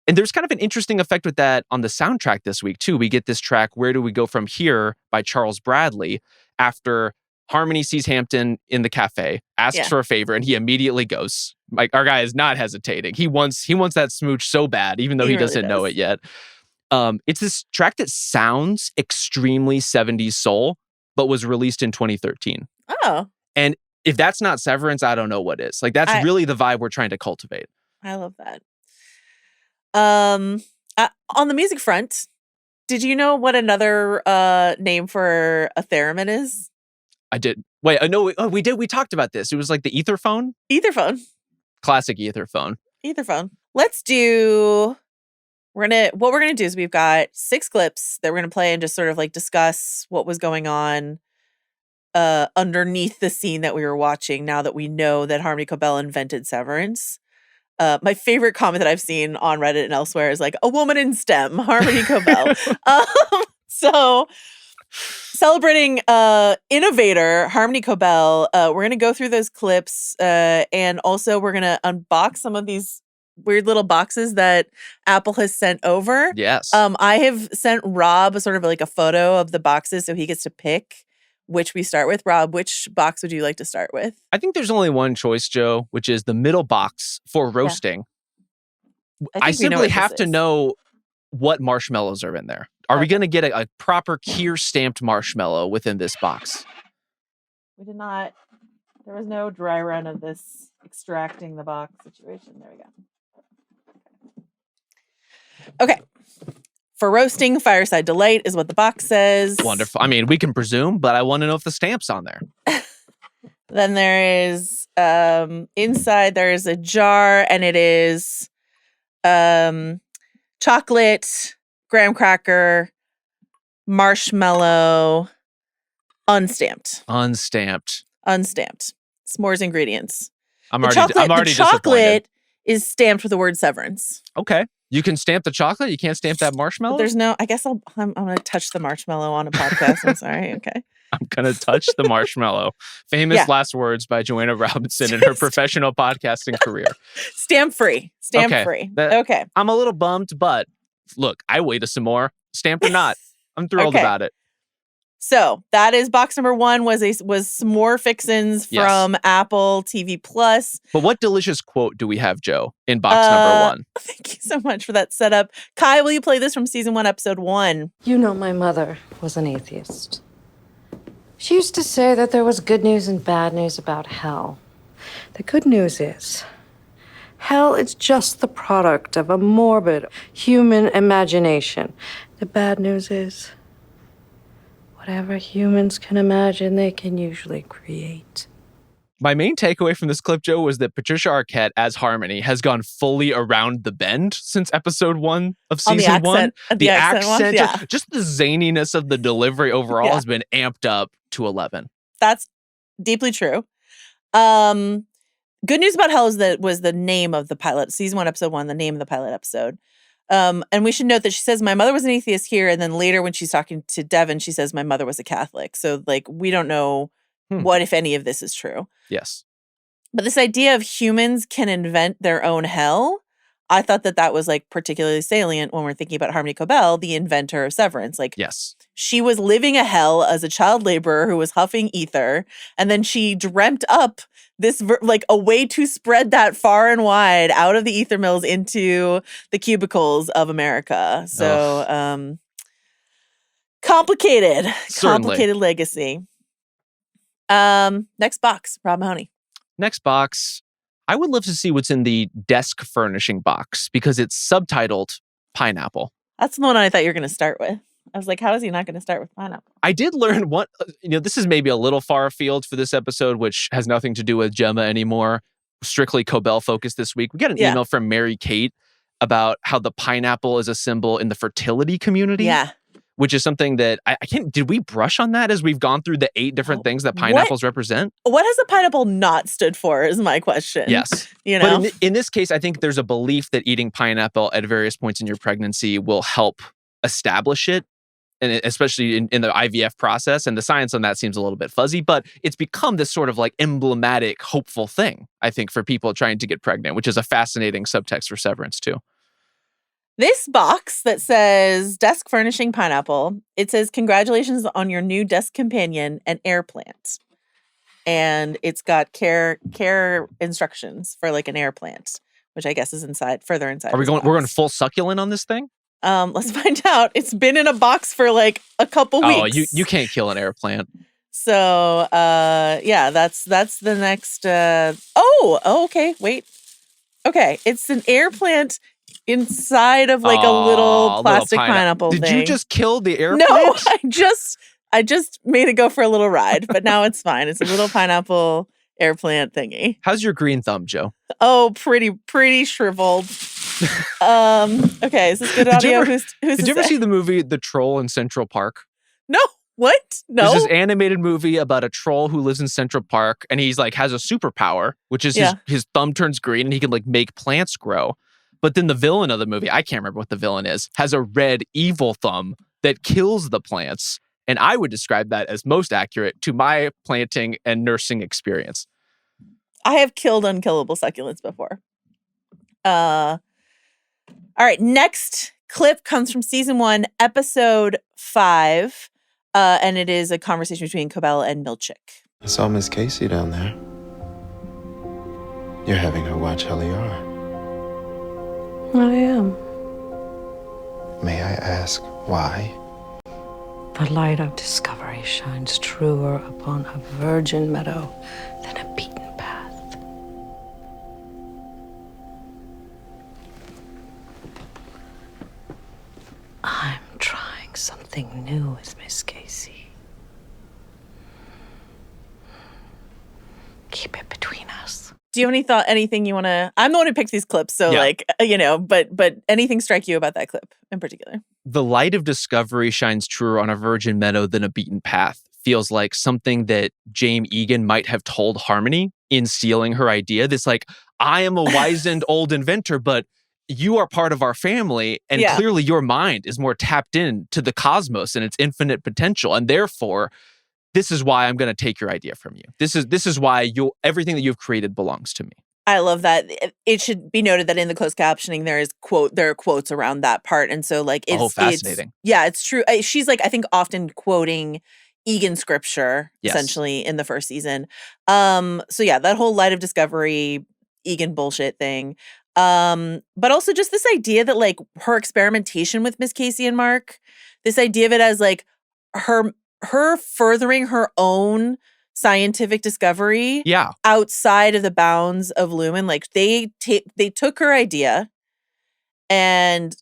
And there's kind of an interesting effect with that on the soundtrack this week, too. We get this track, Where Do We Go From Here by Charles Bradley, after Harmony sees Hampton in the cafe, asks for a favor, and he immediately goes. Like, our guy is not hesitating. He wants that smooch so bad, even though he doesn't know it yet. It's this track that sounds extremely 70s soul, but was released in 2013. Oh. And if that's not Severance, I don't know what is. Like, that's really the vibe we're trying to cultivate. I love that. On the music front, did you know what another name for a theremin is? I did. Wait, no, we did. We talked about this. It was like the etherphone. Etherphone. Classic ether phone. Ether phone. Let's do... What we're gonna do is we've got 6 clips that we're gonna play and just sort of like discuss what was going on underneath the scene that we were watching now that we know that Harmony Cobel invented Severance. My favorite comment that I've seen on Reddit and elsewhere is like, a woman in STEM, Harmony Cobel. So celebrating innovator Harmony Cobel, we're going to go through those clips and also we're going to unbox some of these weird little boxes that Apple has sent over. Yes. I have sent Rob a sort of like a photo of the boxes so he gets to pick which we start with. Rob, which box would you like to start with? I think there's only one choice, Joe, which is the middle box for roasting. Yeah. I simply have to know what marshmallows are in there. Are we going to get a proper Kier stamped marshmallow within this box? We did not. There was no dry run of this extracting the box situation. There we go. Okay. For roasting, Fireside Delight is what the box says. Wonderful. I mean, we can presume, but I want to know if the stamp's on there. Then there is, inside there is a jar, and it is chocolate, graham cracker, marshmallow, unstamped. S'mores ingredients. I'm already the chocolate is stamped with the word Severance. Okay. You can stamp the chocolate. You can't stamp that marshmallow. But there's no. I guess I'm going to touch the marshmallow on a podcast. I'm sorry. Okay. I'm going to touch the marshmallow. Famous last words by Joanna Robinson in her professional podcasting career. Stamp free. Free. Okay. I'm a little bummed, but look, I waited some more. Stamped or not, I'm thrilled about it. So that is box number 1 was some more fixins from Apple TV Plus. But what delicious quote do we have, Joe, in box number 1? Thank you so much for that setup. Kai, will you play this from season 1, episode 1? You know, my mother was an atheist. She used to say that there was good news and bad news about hell. The good news is, hell is just the product of a morbid human imagination. The bad news is, whatever humans can imagine, they can usually create. My main takeaway from this clip, Joe, was that Patricia Arquette as Harmony has gone fully around the bend since episode 1 of season 1. The accent, just the zaniness of the delivery overall has been amped up to 11. That's deeply true. Good News About Hell was the name of the pilot. Season 1, episode 1, the name of the pilot episode. And we should note that she says, my mother was an atheist here. And then later when she's talking to Devin, she says, my mother was a Catholic. So like, we don't know what, if any of this is true. Yes. But this idea of humans can invent their own hell, I thought that was like particularly salient when we're thinking about Harmony Cobel, the inventor of Severance. Like, yes, she was living a hell as a child laborer who was huffing ether. And then she dreamt up this like a way to spread that far and wide out of the ether mills into the cubicles of America. So complicated legacy. Next box, Rob Mahoney. Next box. I would love to see what's in the desk furnishing box because it's subtitled pineapple. That's the one I thought you were going to start with. I was like, how is he not going to start with pineapple? I did learn what, this is maybe a little far afield for this episode, which has nothing to do with Gemma anymore. Strictly Cobel focused this week. We got an email from Mary Kate about how the pineapple is a symbol in the fertility community. Yeah. Which is something that I can't, did we brush on that as we've gone through the 8 different things that pineapples represent? What has the pineapple not stood for is my question. Yes. But in this case, I think there's a belief that eating pineapple at various points in your pregnancy will help establish it, and especially in the IVF process. And the science on that seems a little bit fuzzy, but it's become this sort of like emblematic, hopeful thing, I think, for people trying to get pregnant, which is a fascinating subtext for Severance too. This box that says desk furnishing pineapple, it says, congratulations on your new desk companion, an air plant. And it's got care instructions for like an air plant, which I guess is further inside. We're going full succulent on this thing? Let's find out. It's been in a box for like a couple weeks. Oh, you can't kill an air plant. So, that's the next, okay, wait. Okay, it's an air plant inside of like a little plastic pineapple thing. Did you just kill the air plant? No, I just made it go for a little ride, but now it's fine. It's a little pineapple air plant thingy. How's your green thumb, Joe? Oh, pretty shriveled. Okay, is this good audio? Did you ever see the movie The Troll in Central Park? No. What? No. There's this animated movie about a troll who lives in Central Park, and he's like has a superpower, which is his thumb turns green and he can like make plants grow. But then the villain of the movie, I can't remember what the villain is, has a red evil thumb that kills the plants. And I would describe that as most accurate to my planting and nursing experience. I have killed unkillable succulents before. All right, next clip comes from season 1, episode 5. And it is a conversation between Cobel and Milchick. I saw Miss Casey down there. You're having her watch LER. I am. May I ask why? The light of discovery shines truer upon a virgin meadow than a beaten path. I'm trying something new with Miss Casey. Keep it between us. Do you have anything you want to? I'm the one who picked these clips, so but anything strike you about that clip in particular? The light of discovery shines truer on a virgin meadow than a beaten path feels like something that Dieter Eagan might have told Harmony in stealing her idea. This like, I am a wizened old inventor, but you are part of our family, and clearly your mind is more tapped in to the cosmos and its infinite potential, and therefore, this is why I'm going to take your idea from you. This is why everything that you've created belongs to me. I love that. It should be noted that in the closed captioning there are quotes around that part, and so like it's fascinating. It's true. She's like I think often quoting Eagan scripture essentially in the first season. So yeah, that whole light of discovery Eagan bullshit thing. But also just this idea that like her experimentation with Miss Casey and Mark, this idea of it as like her furthering her own scientific discovery outside of the bounds of Lumon. Like they took her idea and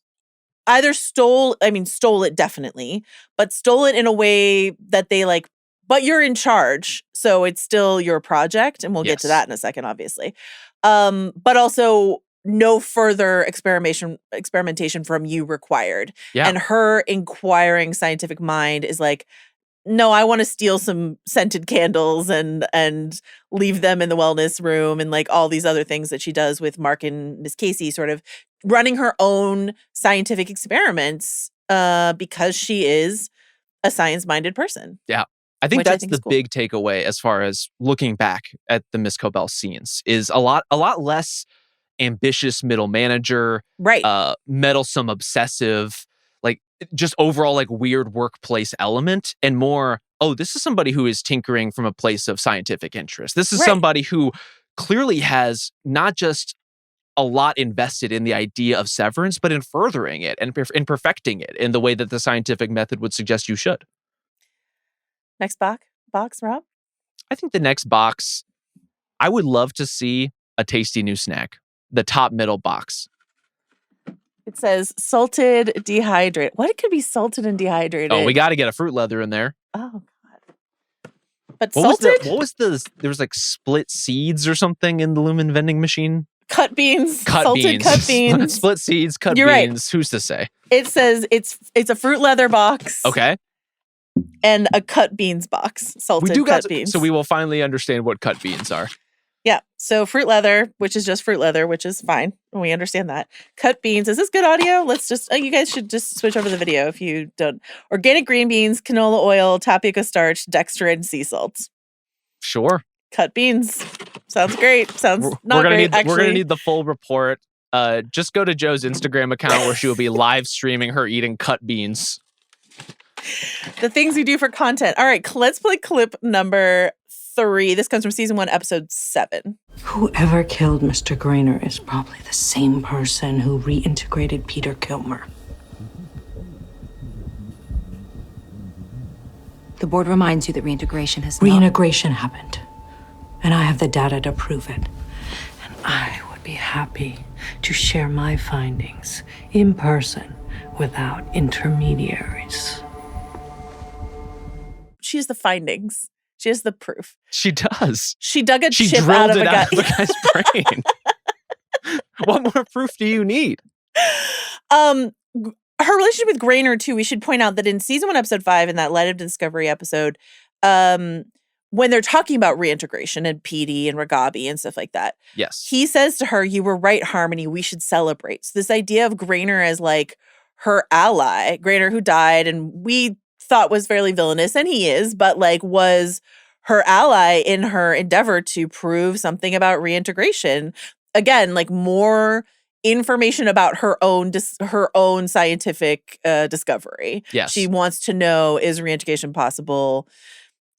either stole it definitely, but stole it in a way that they like, but you're in charge, so it's still your project, and we'll get to that in a second, obviously. But also no further experimentation from you required. Yeah. And her inquiring scientific mind is like, no, I want to steal some scented candles and leave them in the wellness room and like all these other things that she does with Mark and Miss Casey, sort of running her own scientific experiments because she is a science-minded person. Yeah. I think that's the big takeaway as far as looking back at the Miss Cobel scenes is a lot less ambitious middle manager, right? Meddlesome, obsessive, like just overall like weird workplace element, and more, this is somebody who is tinkering from a place of scientific interest. This is somebody who clearly has not just a lot invested in the idea of Severance, but in furthering it and in perfecting it in the way that the scientific method would suggest you should. Next box, Rob? I think the next box, I would love to see a tasty new snack. The top middle box. It says salted, dehydrated. What could be salted and dehydrated? Oh, we got to get a fruit leather in there. Oh, God. But salted? There was like split seeds or something in the Lumon vending machine. Cut beans. Cut beans. Split seeds, cut You're beans. Right. Who's to say? It says it's a fruit leather box. Okay. And a cut beans box. Salted cut beans. So we will finally understand what cut beans are. Yeah. So fruit leather, which is just fruit leather, which is fine. We understand that. Cut beans. Is this good audio? Let's just, you guys should just switch over the video if you don't. Organic green beans, canola oil, tapioca starch, dextrin, and sea salt. Sure. Cut beans. Sounds great. Sounds not great, actually. We're going to need the full report. Just go to Joe's Instagram account where she will be live streaming her eating cut beans. The things we do for content. All right, let's play clip number 3. This comes from season 1, episode 7. Whoever killed Mr. Grainer is probably the same person who reintegrated Peter Kilmer. The board reminds you that reintegration Reintegration happened, and I have the data to prove it. And I would be happy to share my findings in person without intermediaries. She has the findings. She has the proof. She does. She dug a She chip drilled out of it a out guy. of a guy's brain. What more proof do you need? Her relationship with Grainer, too, we should point out that in season 1, episode 5, in that Light of Discovery episode, when they're talking about reintegration and PD and Ragabi and stuff like that, yes, he says to her, "You were right, Harmony, we should celebrate." So this idea of Grainer as like her ally, Grainer who died and we thought was fairly villainous, and he is, but like was her ally in her endeavor to prove something about reintegration. Again, like more information about her own scientific discovery. Yes. She wants to know, is reintegration possible?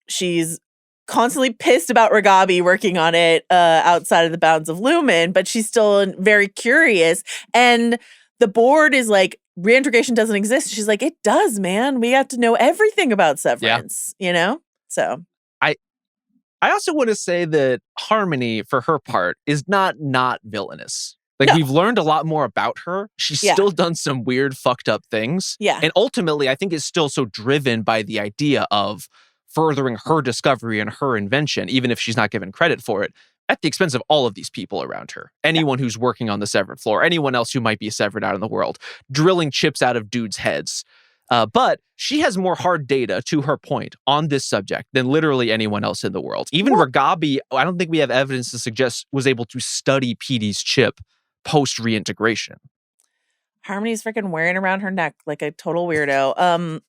She's constantly pissed about Ragabi working on it outside of the bounds of Lumon, but she's still very curious. And the board is like, reintegration doesn't exist. She's like, it does, man. We have to know everything about Severance, you know? So I also want to say that Harmony, for her part, is not villainous. Like, we've learned a lot more about her. She's still done some weird, fucked up things. Yeah. And ultimately, I think is still so driven by the idea of furthering her discovery and her invention, even if she's not given credit for it, at the expense of all of these people around her. Anyone who's working on the severed floor, anyone else who might be severed out in the world, drilling chips out of dudes' heads. But she has more hard data, to her point, on this subject than literally anyone else in the world. Even Ragabi, I don't think we have evidence to suggest, was able to study PD's chip post-reintegration. Harmony's freaking wearing around her neck like a total weirdo.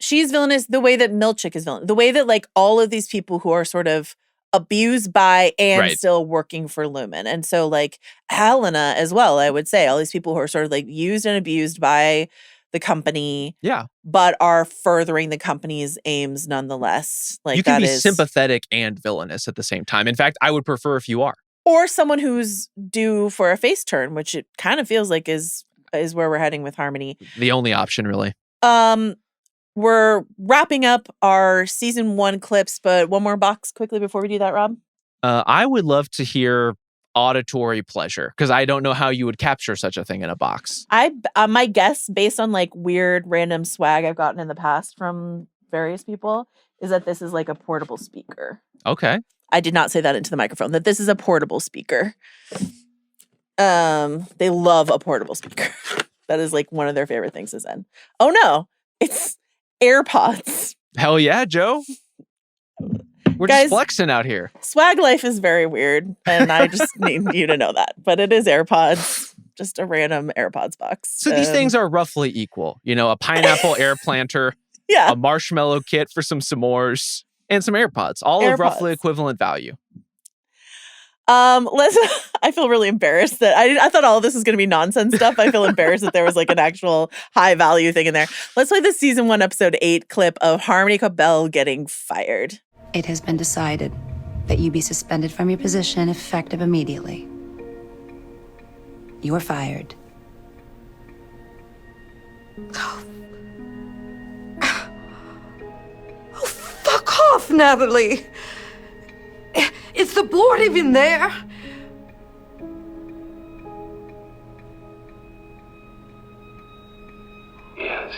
She's villainous the way that Milchick is villainous. The way that like all of these people who are sort of abused by and still working for Lumon. And so like Helena as well, I would say. All these people who are sort of like used and abused by the company. Yeah. But are furthering the company's aims nonetheless. Like you can that be is sympathetic and villainous at the same time. In fact, I would prefer if you are. Or someone who's due for a face turn, which it kind of feels like is where we're heading with Harmony. The only option, really. We're wrapping up our season 1 clips, but one more box quickly before we do that, Rob. I would love to hear auditory pleasure, because I don't know how you would capture such a thing in a box. My guess, based on like weird random swag I've gotten in the past from various people, is that this is like a portable speaker. Okay. I did not say that into the microphone, that this is a portable speaker. They love a portable speaker. That is like one of their favorite things to send. Oh no, it's AirPods. Hell yeah, Joe. We're Guys, just flexing out here. Swag life is very weird, and I just need you to know that. But it is AirPods, just a random AirPods box. So these things are roughly equal. You know, a pineapple air planter, a marshmallow kit for some s'mores, and some AirPods, all of roughly equivalent value. I feel really embarrassed that I thought all of this was going to be nonsense stuff. I feel embarrassed that there was like an actual high value thing in there. Let's play the season 1, episode 8 clip of Harmony Cobel getting fired. It has been decided that you be suspended from your position effective immediately. You are fired. Oh, fuck off, Natalie. Is the board even there? Yes.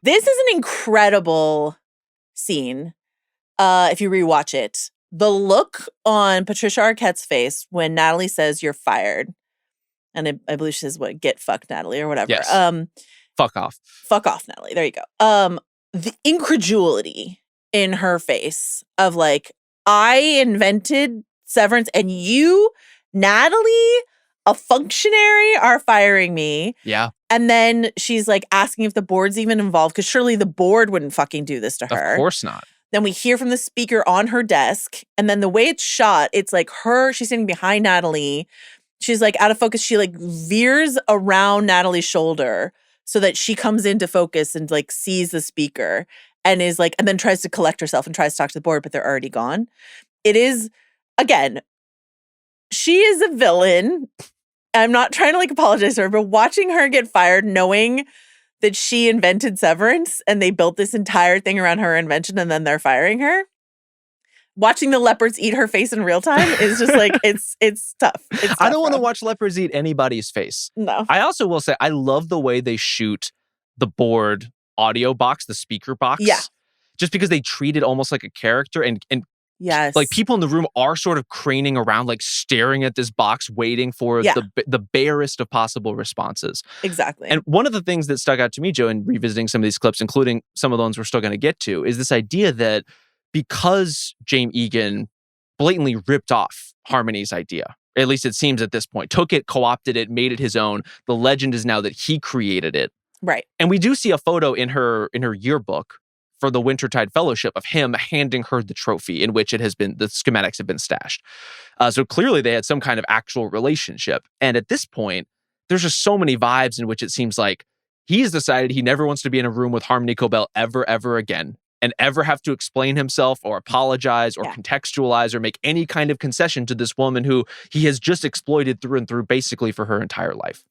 This is an incredible scene. If you rewatch it, the look on Patricia Arquette's face when Natalie says you're fired, and I believe she says what, get fucked, Natalie, or whatever. Yes. Fuck off. Fuck off, Natalie. There you go. The incredulity in her face of like, I invented Severance and you, Natalie, a functionary, are firing me. Yeah. And then she's like asking if the board's even involved, because surely the board wouldn't fucking do this to her. Of course not. Then we hear from the speaker on her desk. And then the way it's shot, it's like she's sitting behind Natalie. She's like out of focus. She like veers around Natalie's shoulder so that she comes into focus and like sees the speaker and is like, and then tries to collect herself and tries to talk to the board, but they're already gone. It is, again, she is a villain. I'm not trying to like apologize to her, but watching her get fired, knowing that she invented Severance and they built this entire thing around her invention and then they're firing her. Watching the leopards eat her face in real time is just like, it's tough. It's tough. I don't want to watch leopards eat anybody's face. No. I also will say, I love the way they shoot the board audio box, the speaker box. Yeah. just because they treat it almost like a character and yes, like people in the room are sort of craning around, like staring at this box, waiting for the barest of possible responses. Exactly. And one of the things that stuck out to me, Joe, in revisiting some of these clips, including some of the ones we're still going to get to, is this idea that because James Eagan blatantly ripped off Harmony's idea, at least it seems at this point, took it, co-opted it, made it his own, the legend is now that he created it. Right. And we do see a photo in her yearbook for the Wintertide Fellowship of him handing her the trophy in which the schematics have been stashed. So clearly they had some kind of actual relationship. And at this point, there's just so many vibes in which it seems like he's decided he never wants to be in a room with Harmony Cobel ever again, and ever have to explain himself or apologize or contextualize or make any kind of concession to this woman who he has just exploited through and through basically for her entire life.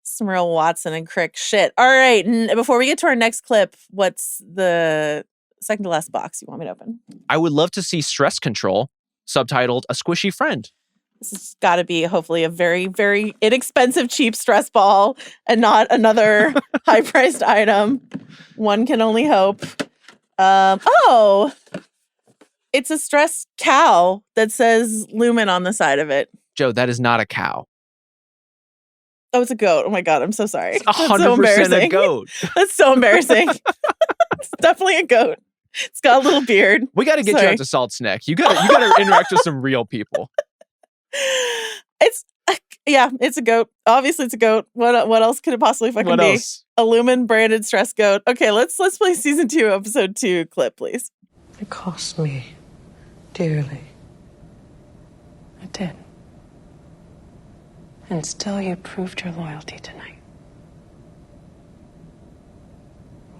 Some real Watson and Crick shit. All right. And before we get to our next clip, what's the second to last box you want me to open? I would love to see Stress Control, subtitled A Squishy Friend. This has got to be hopefully a very, very inexpensive, cheap stress ball and not another high-priced item. One can only hope. It's a stress cow that says Lumon on the side of it. Joe, that is not a cow. Oh, it's a goat. Oh my God, I'm so sorry. It's 100% a goat. That's so embarrassing. It's definitely a goat. It's got a little beard. We got to get you out to Salt Snack. You got to interact with some real people. It's a goat. Obviously, it's a goat. What else could it possibly fucking be? A Lumon branded stress goat. Okay, let's play season 2, episode 2 clip, please. It cost me dearly. It did. And still you proved your loyalty tonight.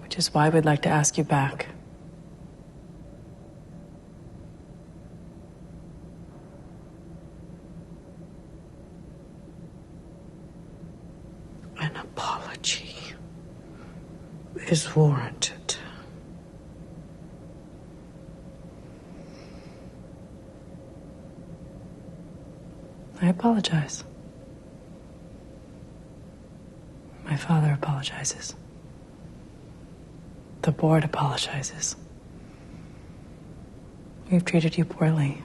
Which is why we'd like to ask you back. An apology is warranted. I apologize. My father apologizes. The board apologizes. We've treated you poorly.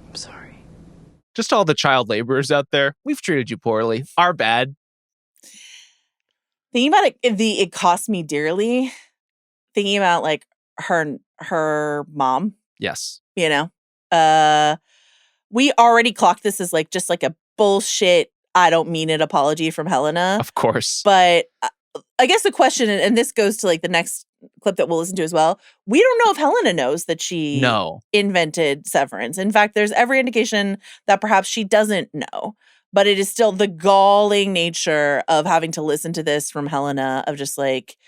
I'm sorry. Just all the child laborers out there, we've treated you poorly. Our bad. Thinking about it cost me dearly. Thinking about like her mom. Yes. You know, we already clocked this as like just like a bullshit, I don't mean it apology from Helena. Of course. But I guess the question, and this goes to like the next clip that we'll listen to as well. We don't know if Helena knows that she invented Severance. In fact, there's every indication that perhaps she doesn't know. But it is still the galling nature of having to listen to this from Helena of just like,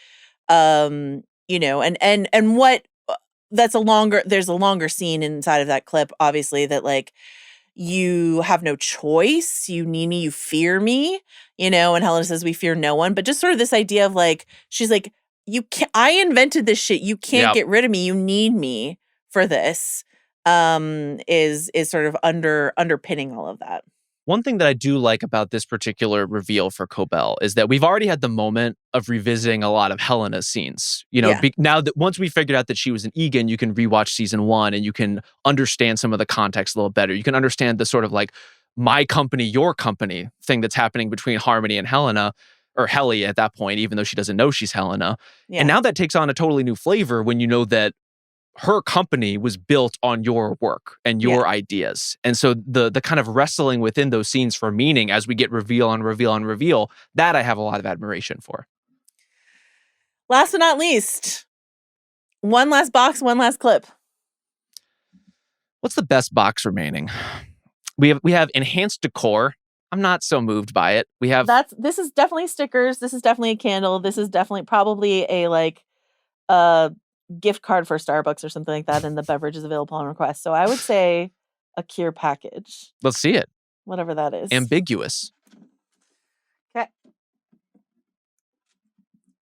you know, and what there's a longer scene inside of that clip, obviously, that like, you have no choice. You need me. You fear me, you know, and Helena says, we fear no one. But just sort of this idea of like, she's like, I invented this shit. You can't get rid of me. You need me for this, is sort of underpinning all of that. One thing that I do like about this particular reveal for Cobel is that we've already had the moment of revisiting a lot of Helena's scenes. You know, now that once we figured out that she was an Eagan, you can rewatch season 1 and you can understand some of the context a little better. You can understand the sort of like my company, your company thing that's happening between Harmony and Helena, or Helly at that point, even though she doesn't know she's Helena. Yeah. And now that takes on a totally new flavor when you know that her company was built on your work and your ideas. And so the kind of wrestling within those scenes for meaning as we get reveal on reveal on reveal, that I have a lot of admiration for. Last but not least, one last box, one last clip. What's the best box remaining? We have enhanced decor. I'm not so moved by it. This is definitely stickers. This is definitely a candle. This is definitely probably a gift card for Starbucks or something like that, and the beverage is available on request. So I would say a Cure package. Let's see it. Whatever that is. Ambiguous. Okay.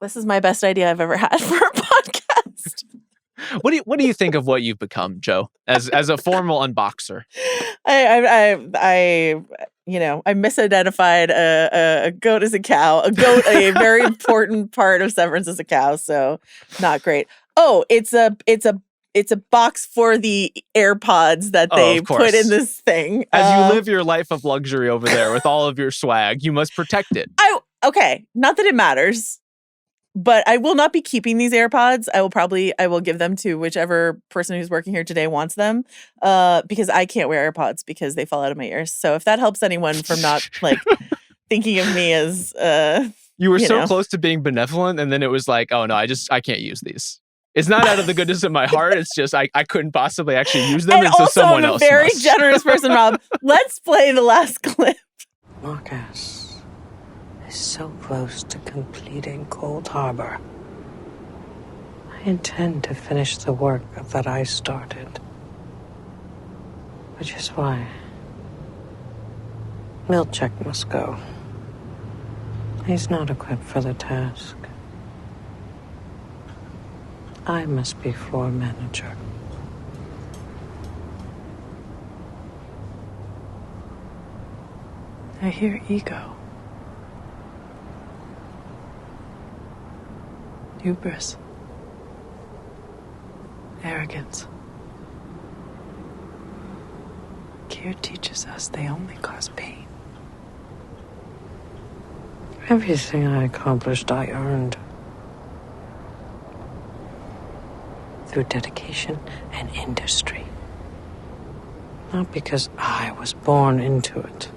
This is my best idea I've ever had for a podcast. What do you think of what you've become, Joe, as a formal unboxer? I I misidentified a goat as a cow. A goat, a very important part of Severance is a cow, so not great. Oh, it's a box for the AirPods that they put in this thing. As you live your life of luxury over there with all of your swag, you must protect it. Okay, not that it matters, but I will not be keeping these AirPods. I will give them to whichever person who's working here today wants them, because I can't wear AirPods because they fall out of my ears. So if that helps anyone from not like thinking of me as you were so close to being benevolent, and then it was like, oh no, I can't use these. It's not out of the goodness of my heart. It's just I couldn't possibly actually use them, and so also, someone I'm else a very must. generous person, Rob. Let's play the last clip. Marcus is so close to completing Cold Harbor. I intend to finish the work that I started. Which is why Milchek must go. He's not equipped for the task. I must be floor manager. I hear ego. Hubris. Arrogance. Kier teaches us they only cause pain. Everything I accomplished, I earned. Through dedication and industry. Not because I was born into it.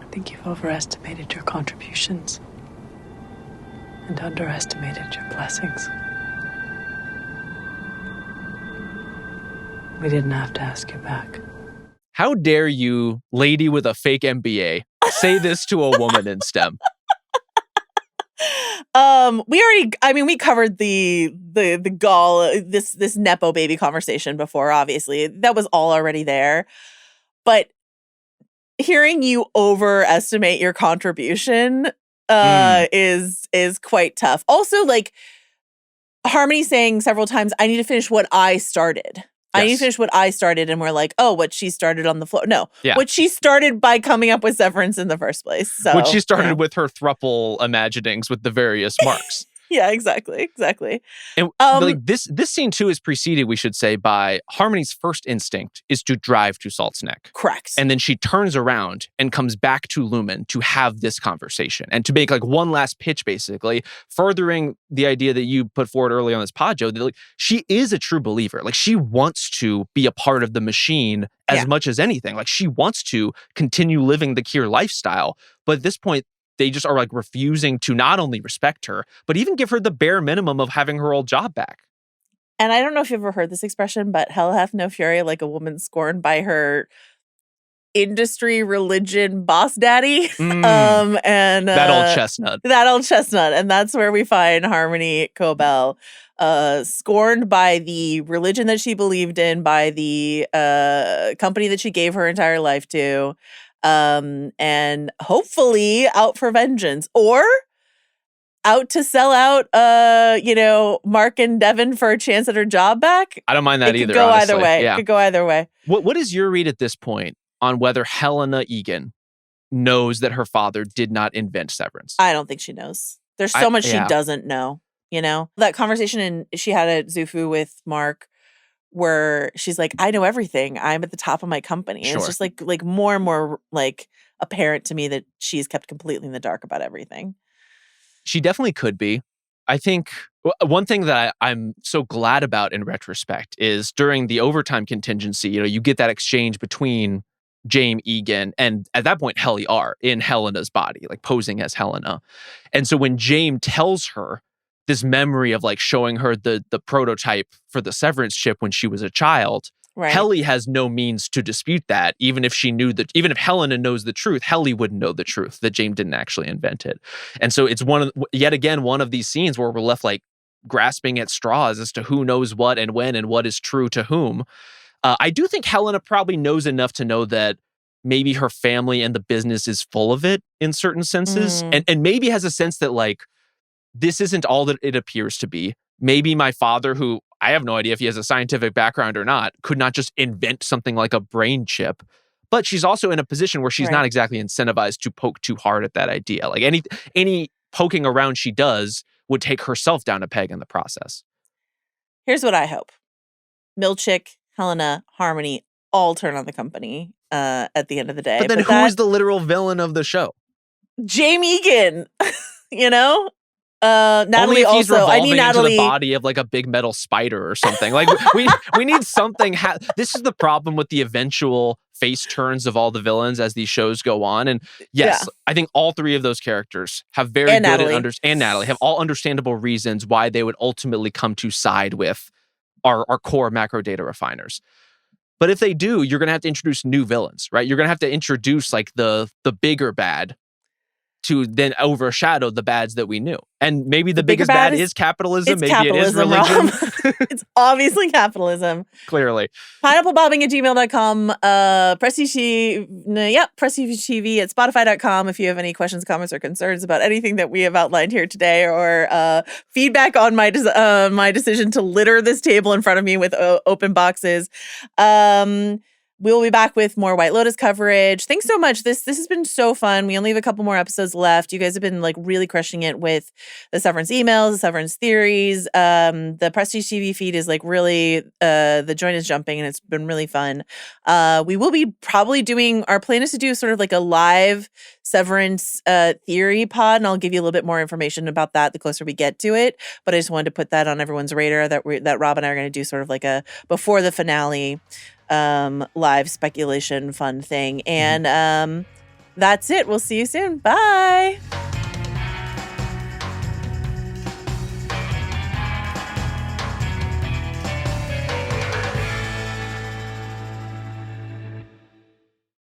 I think you've overestimated your contributions and underestimated your blessings. We didn't have to ask you back. How dare you, lady with a fake MBA, say this to a woman in STEM? We covered the gall, this Nepo baby conversation before, obviously. That was all already there. But hearing you overestimate your contribution is quite tough. Also, like, Harmony saying several times, I need to finish what I started. I need to finish what I started, and we're like, oh, what she started on the floor. No, what she started by coming up with Severance in the first place. So what she started with her thruple imaginings with the various marks. Yeah, exactly. And like this scene too is preceded, we should say, by Harmony's first instinct is to drive to Salt's Neck. Correct. And then she turns around and comes back to Lumon to have this conversation and to make like one last pitch, basically, furthering the idea that you put forward early on this pod, Joe, that like she is a true believer. Like she wants to be a part of the machine as much as anything. Like she wants to continue living the Kier lifestyle. But at this point, they just are like refusing to not only respect her, but even give her the bare minimum of having her old job back. And I don't know if you've ever heard this expression, but hell hath no fury like a woman scorned by her industry, religion, boss daddy. And that old chestnut. That old chestnut. And that's where we find Harmony Cobel, scorned by the religion that she believed in, by the company that she gave her entire life to. And hopefully out for vengeance or out to sell out, Mark and Devin for a chance at her job back. I don't mind that either. Could go honestly. either way. Yeah. It could go either way. What is your read at this point on whether Helena Eagan knows that her father did not invent Severance? I don't think she knows. There's so much she doesn't know, That conversation she had at Zufu with Mark, where she's like, I know everything. I'm at the top of my company. And it's just like more and more like apparent to me that she's kept completely in the dark about everything. She definitely could be. I think one thing that I'm so glad about in retrospect is during the overtime contingency, you get that exchange between James Eagan and at that point, Helly R in Helena's body, like posing as Helena. And so when James tells her this memory of like showing her the prototype for the Severance chip when she was a child, right. Helly has no means to dispute that. Even if she knew that, even if Helena knows the truth, Helly wouldn't know the truth that James didn't actually invent it. And so it's yet again one of these scenes where we're left like grasping at straws as to who knows what and when and what is true to whom. I do think Helena probably knows enough to know that maybe her family and the business is full of it in certain senses, and maybe has a sense that like, this isn't all that it appears to be. maybe my father, who I have no idea if he has a scientific background or not, could not just invent something like a brain chip. But she's also in a position where she's not exactly incentivized to poke too hard at that idea. Like any poking around she does would take herself down a peg in the process. Here's what I hope. Milchick, Helena, Harmony all turn on the company at the end of the day. But then who is the literal villain of the show? Jamie Egan, you know? Natalie Only if he's also. revolving Natalie into the body of like a big metal spider or something. Like we need something. This is the problem with the eventual face turns of all the villains as these shows go on. And yes, I think all three of those characters have very good and Natalie have all understandable reasons why they would ultimately come to side with our core macro data refiners. But if they do, you're going to have to introduce new villains, right? You're going to have to introduce like the bigger bad to then overshadow the bads that we knew. And maybe the biggest bad is capitalism. Maybe it is religion. It's obviously capitalism. Clearly. Pineapplebobbing@gmail.com. Prestige TV at Spotify.com if you have any questions, comments, or concerns about anything that we have outlined here today, or feedback on my decision to litter this table in front of me with open boxes. We'll be back with more White Lotus coverage. Thanks so much. This has been so fun. We only have a couple more episodes left. You guys have been like really crushing it with the Severance emails, the Severance theories. The Prestige TV feed is like really, the joint is jumping and it's been really fun. We will be probably our plan is to do sort of like a live Severance theory pod, and I'll give you a little bit more information about that the closer we get to it. But I just wanted to put that on everyone's radar that Rob and I are going to do sort of like a before the finale live speculation fun thing. And that's it. We'll see you soon. Bye.